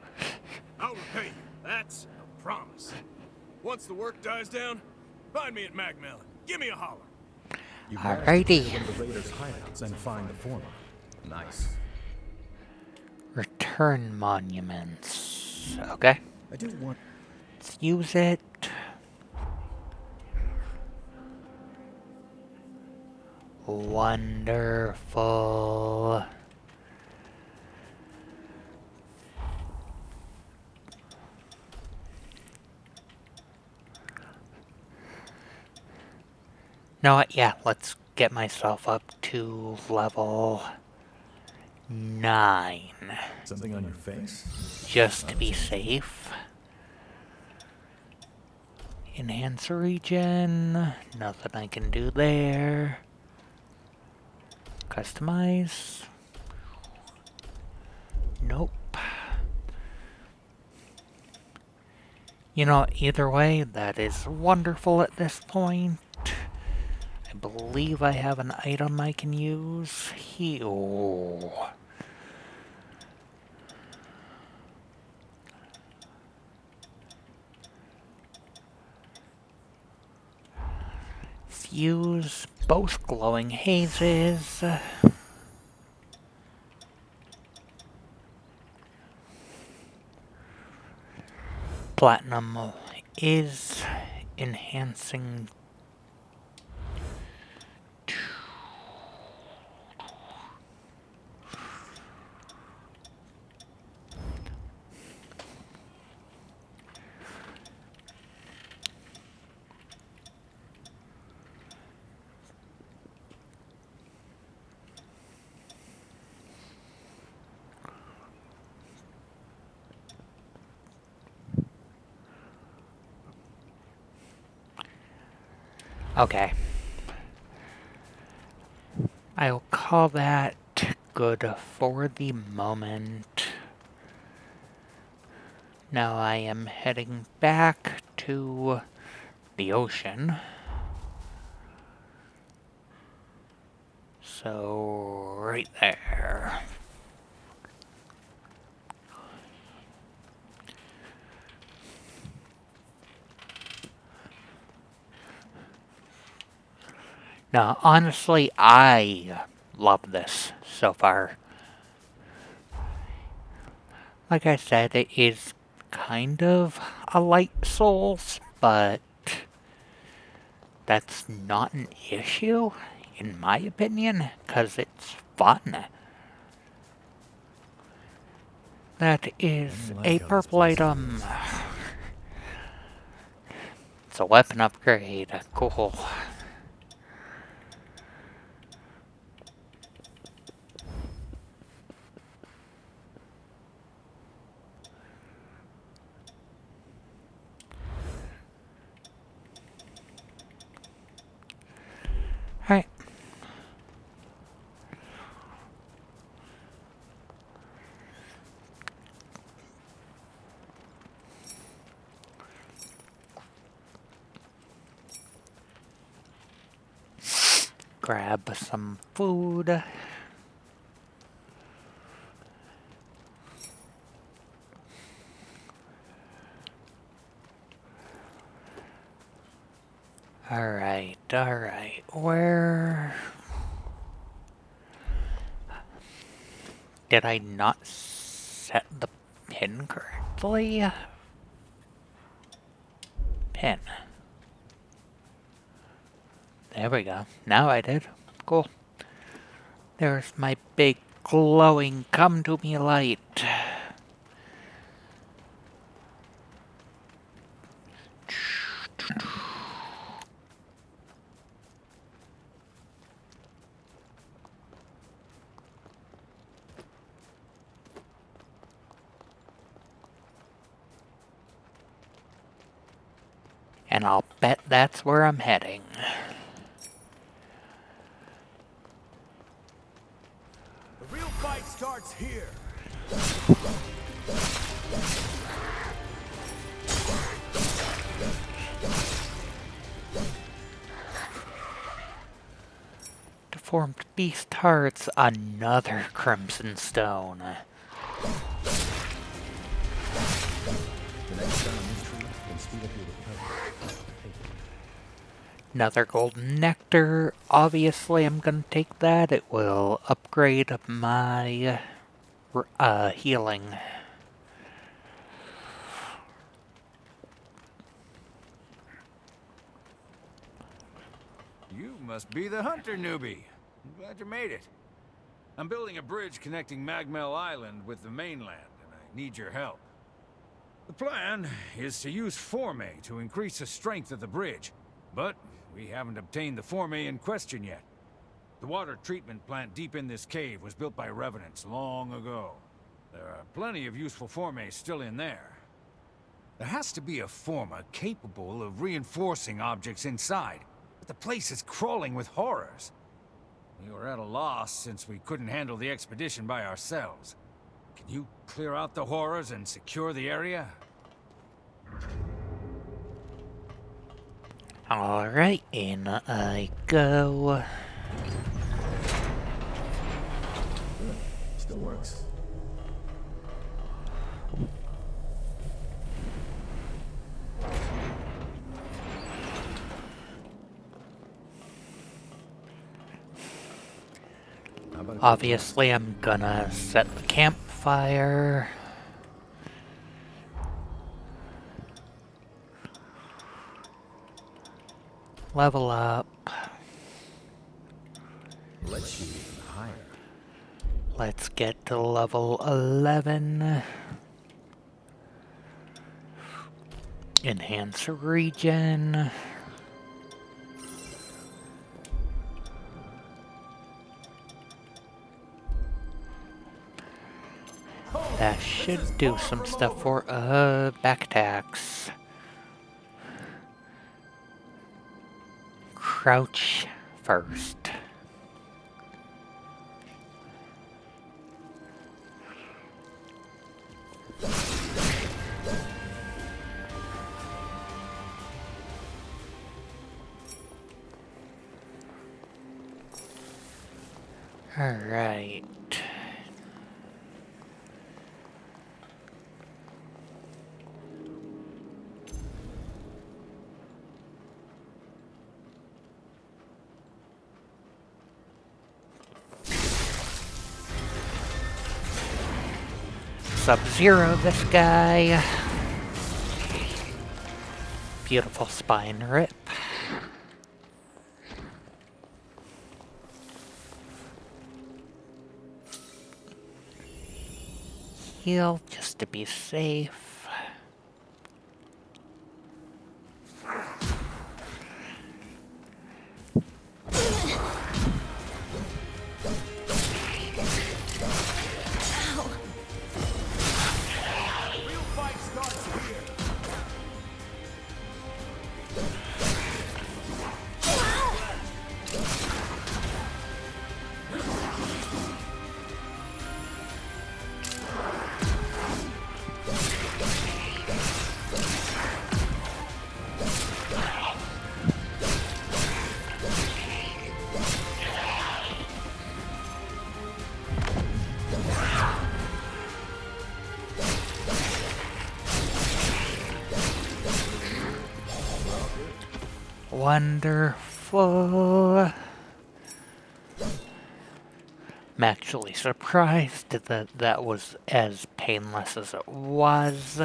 I'll repay you, that's a promise. Once the work dies down, find me at Magmelon. Give me a holler. You Alrighty. one of the raiders' hideouts and find the former. Nice. Return monuments. Okay. I do want. Let's use it. Wonderful. Know what? Yeah, let's get myself up to level 9. Something on your face? Just to be safe. Enhance regen. Nothing I can do there. Customize. Nope. You know, either way, that is wonderful at this point. I believe I have an item I can use. Heal. Let's use both glowing hazes. Platinum is enhancing. Okay. I'll call that good for the moment. Now I am heading back to the ocean. So, right there. Now, honestly, I love this so far. Like I said, it is kind of a light Souls, but that's not an issue, in my opinion, because it's fun. That is a purple item. It's a weapon upgrade. Cool. Alright. Grab some food. Alright. Where... Did I not set the pin correctly? Pin. There we go. Now I did. Cool. There's my big glowing come to me light. bet that's where I'm heading. The real fight starts here. Deformed beast hearts, another crimson stone. The next stone on this tree can speed up your recovery. Another golden nectar. Obviously, I'm gonna take that. It will upgrade my healing. You must be the hunter newbie. I'm glad you made it. I'm building a bridge connecting Magmel Island with the mainland, and I need your help. The plan is to use Forme to increase the strength of the bridge, but we haven't obtained the Forme in question yet. The water treatment plant deep in this cave was built by Revenants long ago. There are plenty of useful Forme still in there. There has to be a Forma capable of reinforcing objects inside, but the place is crawling with horrors. We were at a loss since we couldn't handle the expedition by ourselves. Can you clear out the horrors and secure the area? Alright, in I go. Still works. Obviously, I'm gonna set the campfire. Level up. Let's shoot even higher. Let's get to level 11. Enhance regen. That should do some stuff for back attacks. Crouch first. All right. Sub-Zero this guy. Beautiful spine rip. Heal just to be safe. Wonderful. I'm actually surprised that that was as painless as it was.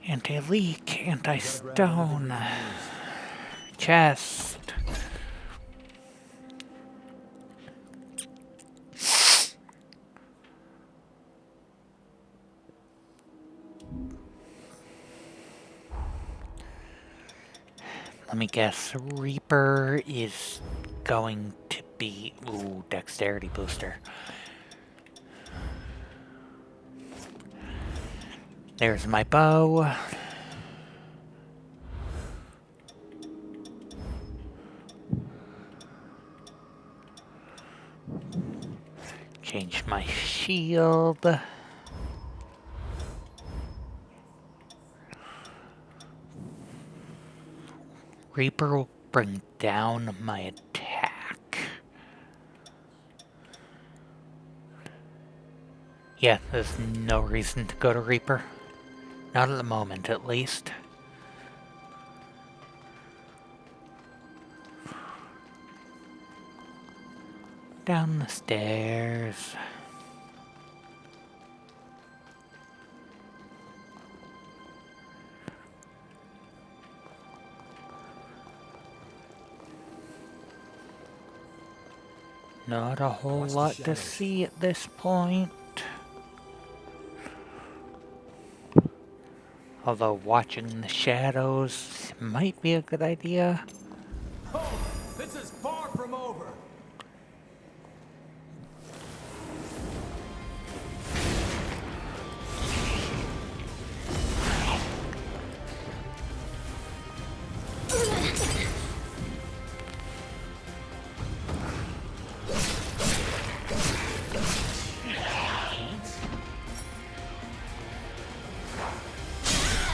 Anti-leak, anti-stone, chest. Let me guess, Reaper is going to be... Ooh, dexterity booster. There's my bow. shield. Reaper will bring down my attack. Yeah, there's no reason to go to Reaper. Not at the moment, at least. Down the stairs. Not a whole lot to see at this point. Although watching the shadows might be a good idea. Oh, this is far from over.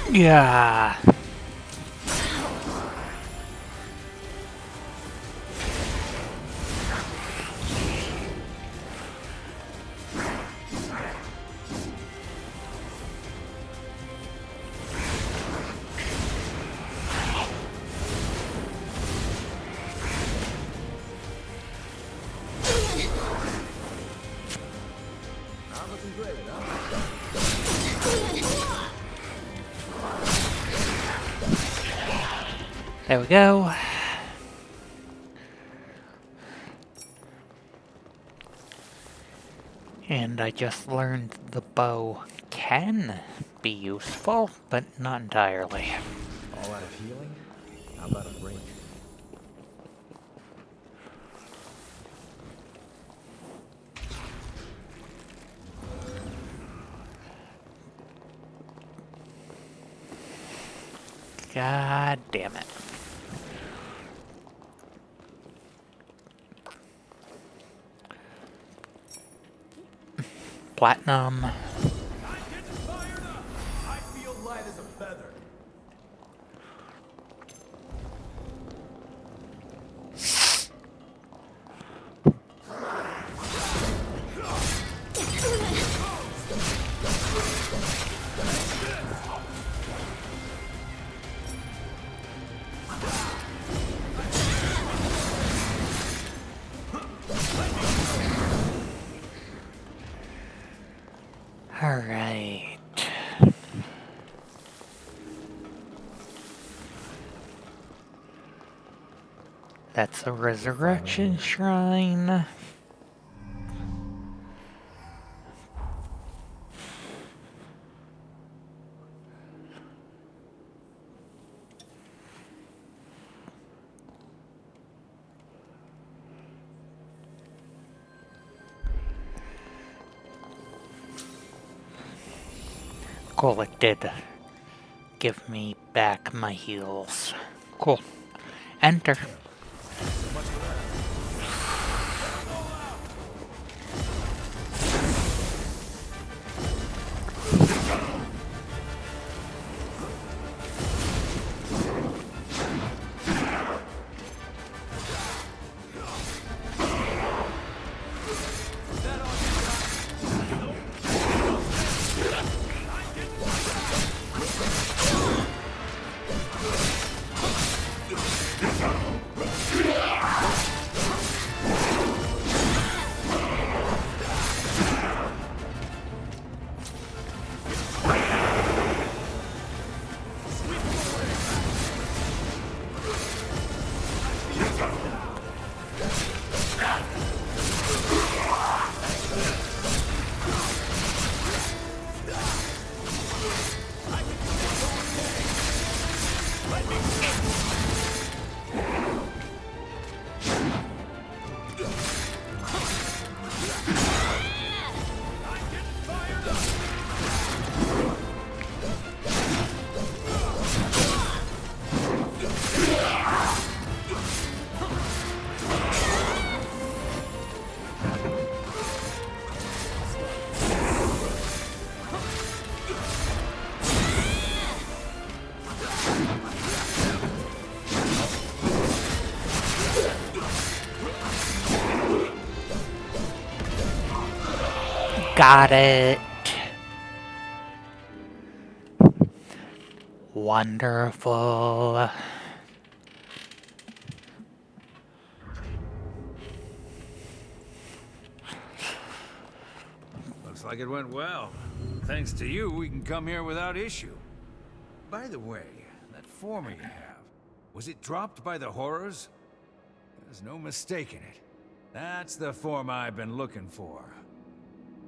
Yeah. Not looking great, huh? There we go. And I just learned the bow can be useful, but not entirely. All out of healing? How about a break? God damn it. Platinum. I feel light as a feather. All right. That's a resurrection shrine. Cool, it did give me back my heals. Cool. Enter. Got it. Wonderful. Looks like it went well. Thanks to you, we can come here without issue. By the way, that former you have, was it dropped by the horrors? There's no mistaking it. That's the form I've been looking for.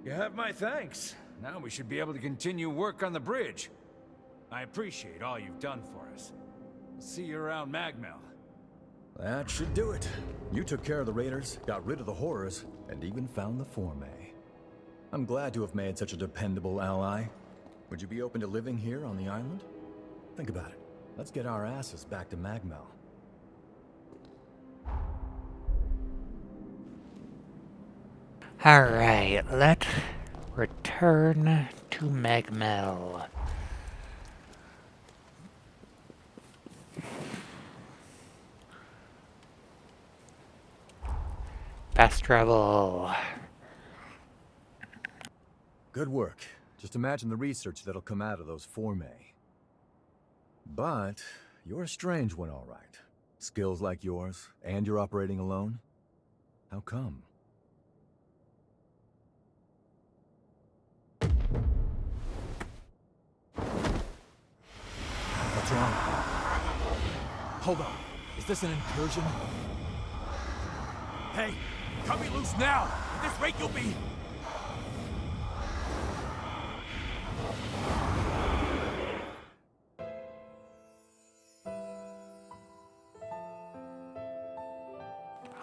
You have my thanks. Now we should be able to continue work on the bridge. I appreciate all you've done for us. See you around Magmel. That should do it. You took care of the raiders, got rid of the horrors, and even found the Forme. I'm glad to have made such a dependable ally. Would you be open to living here on the island? Think about it. Let's get our asses back to Magmel. Alright, let's return to Magmel. Fast travel. Good work. Just imagine the research that'll come out of those Forme. But you're a strange one, all right. Skills like yours, and you're operating alone? How come? What's wrong? Hold on. Is this an incursion? Hey, cut me loose now! At this rate, you'll be...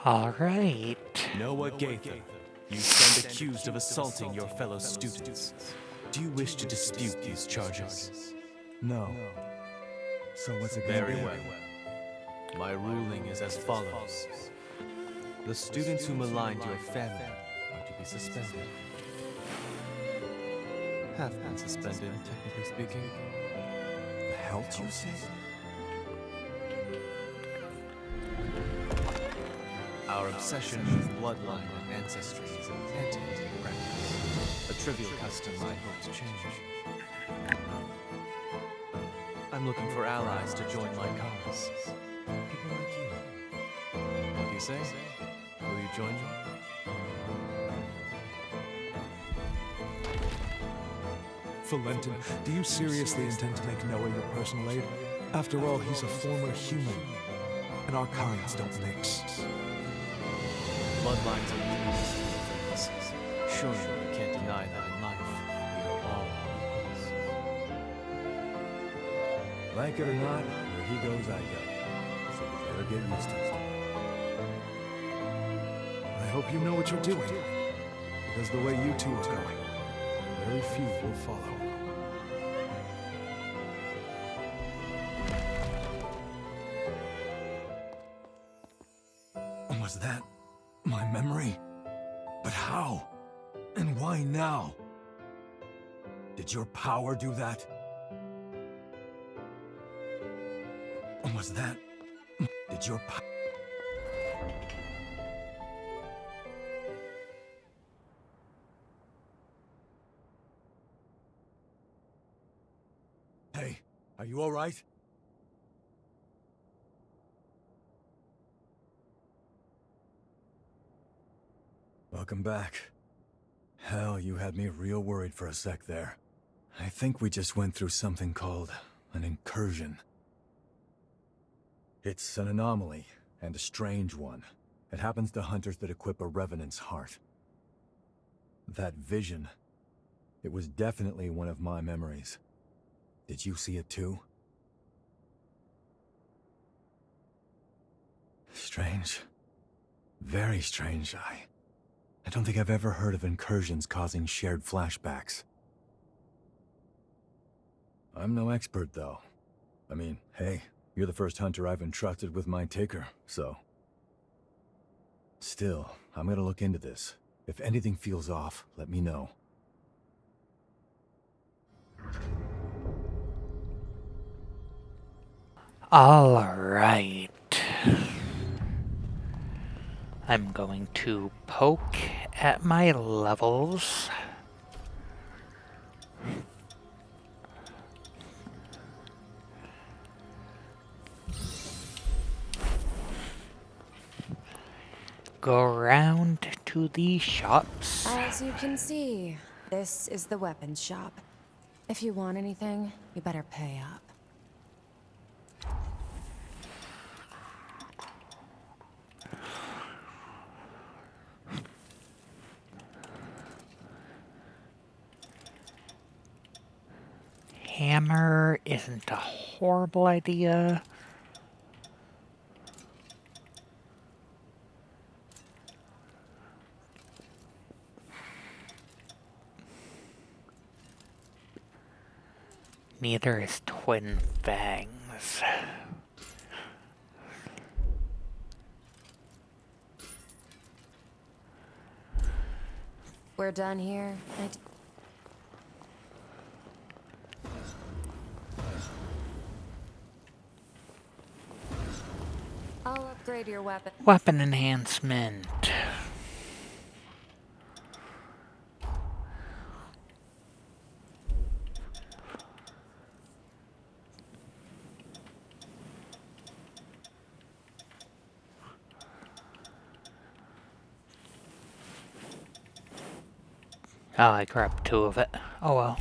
Alright. Noah Gaither, you stand accused of assaulting your fellow students. Do you wish to dispute these charges? No. So what's it Very well. My ruling is as follows. The students who maligned your family are to be suspended. Have been suspended, technically speaking. The hell did you say? Our obsession with bloodline and ancestry is an antiquated practice. A trivial custom I hope to change. I'm looking for allies to join my cause. People like you. What do you say? Will you join me? Valentin, do you seriously intend to make Noah your personal aide? After all, he's a former human, and our kinds don't mix. Bloodlines are unique things. Surely you can't deny that in life, we are all equals. Like it or not, where he goes, I go. So you better get used to it. I hope you know what you're doing, because the way you two are going, very few will follow. Was that my memory? But how? And why now? Did your power do that? Was that... Did your power... Hey, are you all right? Welcome back. Hell, you had me real worried for a sec there. I think we just went through something called an incursion. It's an anomaly, and a strange one. It happens to hunters that equip a Revenant's heart. That vision, it was definitely one of my memories. Did you see it too? Strange. Very strange, I don't think I've ever heard of incursions causing shared flashbacks. I'm no expert, though. I mean, hey, you're the first hunter I've entrusted with my taker, so... Still, I'm gonna look into this. If anything feels off, let me know. Alright. I'm going to poke at my levels. go around to the shops. As you can see, this is the weapons shop. If you want anything, you better pay up. Hammer isn't a horrible idea. Neither is Twin Fangs. We're done here. I'll upgrade your weapon. Weapon enhancement. Oh, I grabbed 2 of it. Oh well.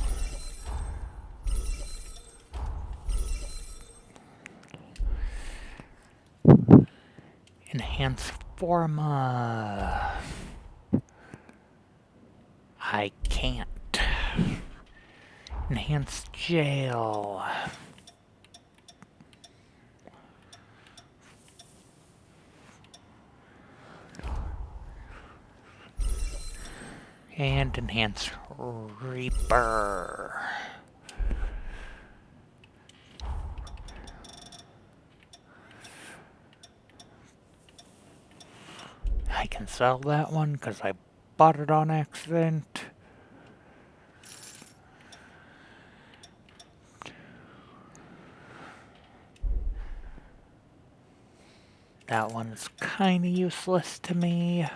Enhance Forma. I can't. Enhance Jail. And enhance Reaper. I can sell that one because I bought it on accident. That one's kind of useless to me.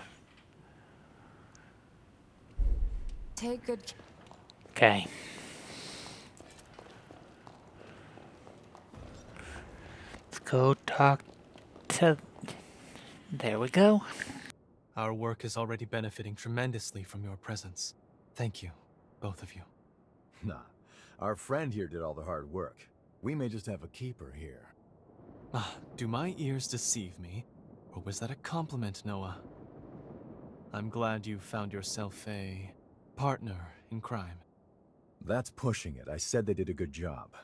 Take good. Okay. Let's go talk to... There we go. Our work is already benefiting tremendously from your presence. Thank you, both of you. Nah, our friend here did all the hard work. We may just have a keeper here. Ah, do my ears deceive me? Or was that a compliment, Noah? I'm glad you found yourself a partner in crime. That's pushing it. I said they did a good job.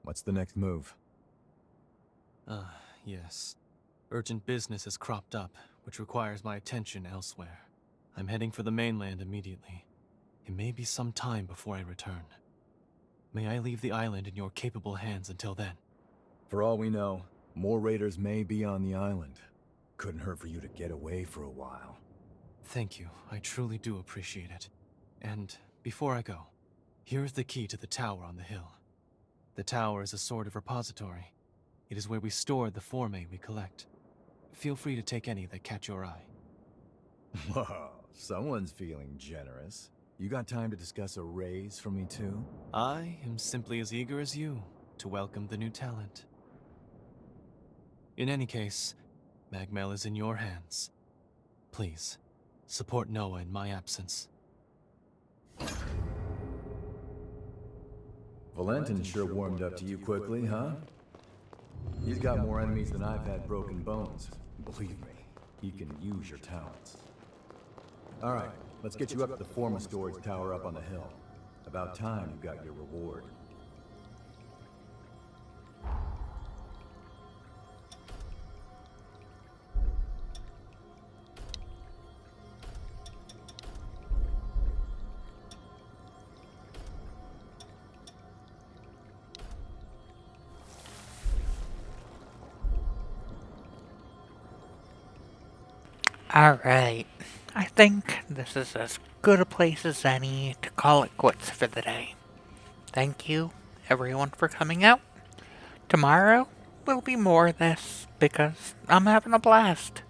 What's the next move? Yes. Urgent business has cropped up, which requires my attention elsewhere. I'm heading for the mainland immediately. It may be some time before I return. May I leave the island in your capable hands until then? For all we know, more raiders may be on the island. Couldn't hurt for you to get away for a while. Thank you. I truly do appreciate it. And before I go, here's the key to the tower on the hill. The tower is a sort of repository. It is where we store the formae we collect. Feel free to take any that catch your eye. Whoa, someone's feeling generous. You got time to discuss a raise for me too? I am simply as eager as you to welcome the new talent. In any case, Magmel is in your hands. Please, support Noah in my absence. Valentin sure warmed up to you quickly, huh? He's got more enemies than I've had broken bones. Believe me, he can use your talents. Alright, let's get you up to the Forma storage tower up on the hill. About time you got your reward. Alright, I think this is as good a place as any to call it quits for the day. Thank you, everyone, for coming out. Tomorrow will be more of this, because I'm having a blast.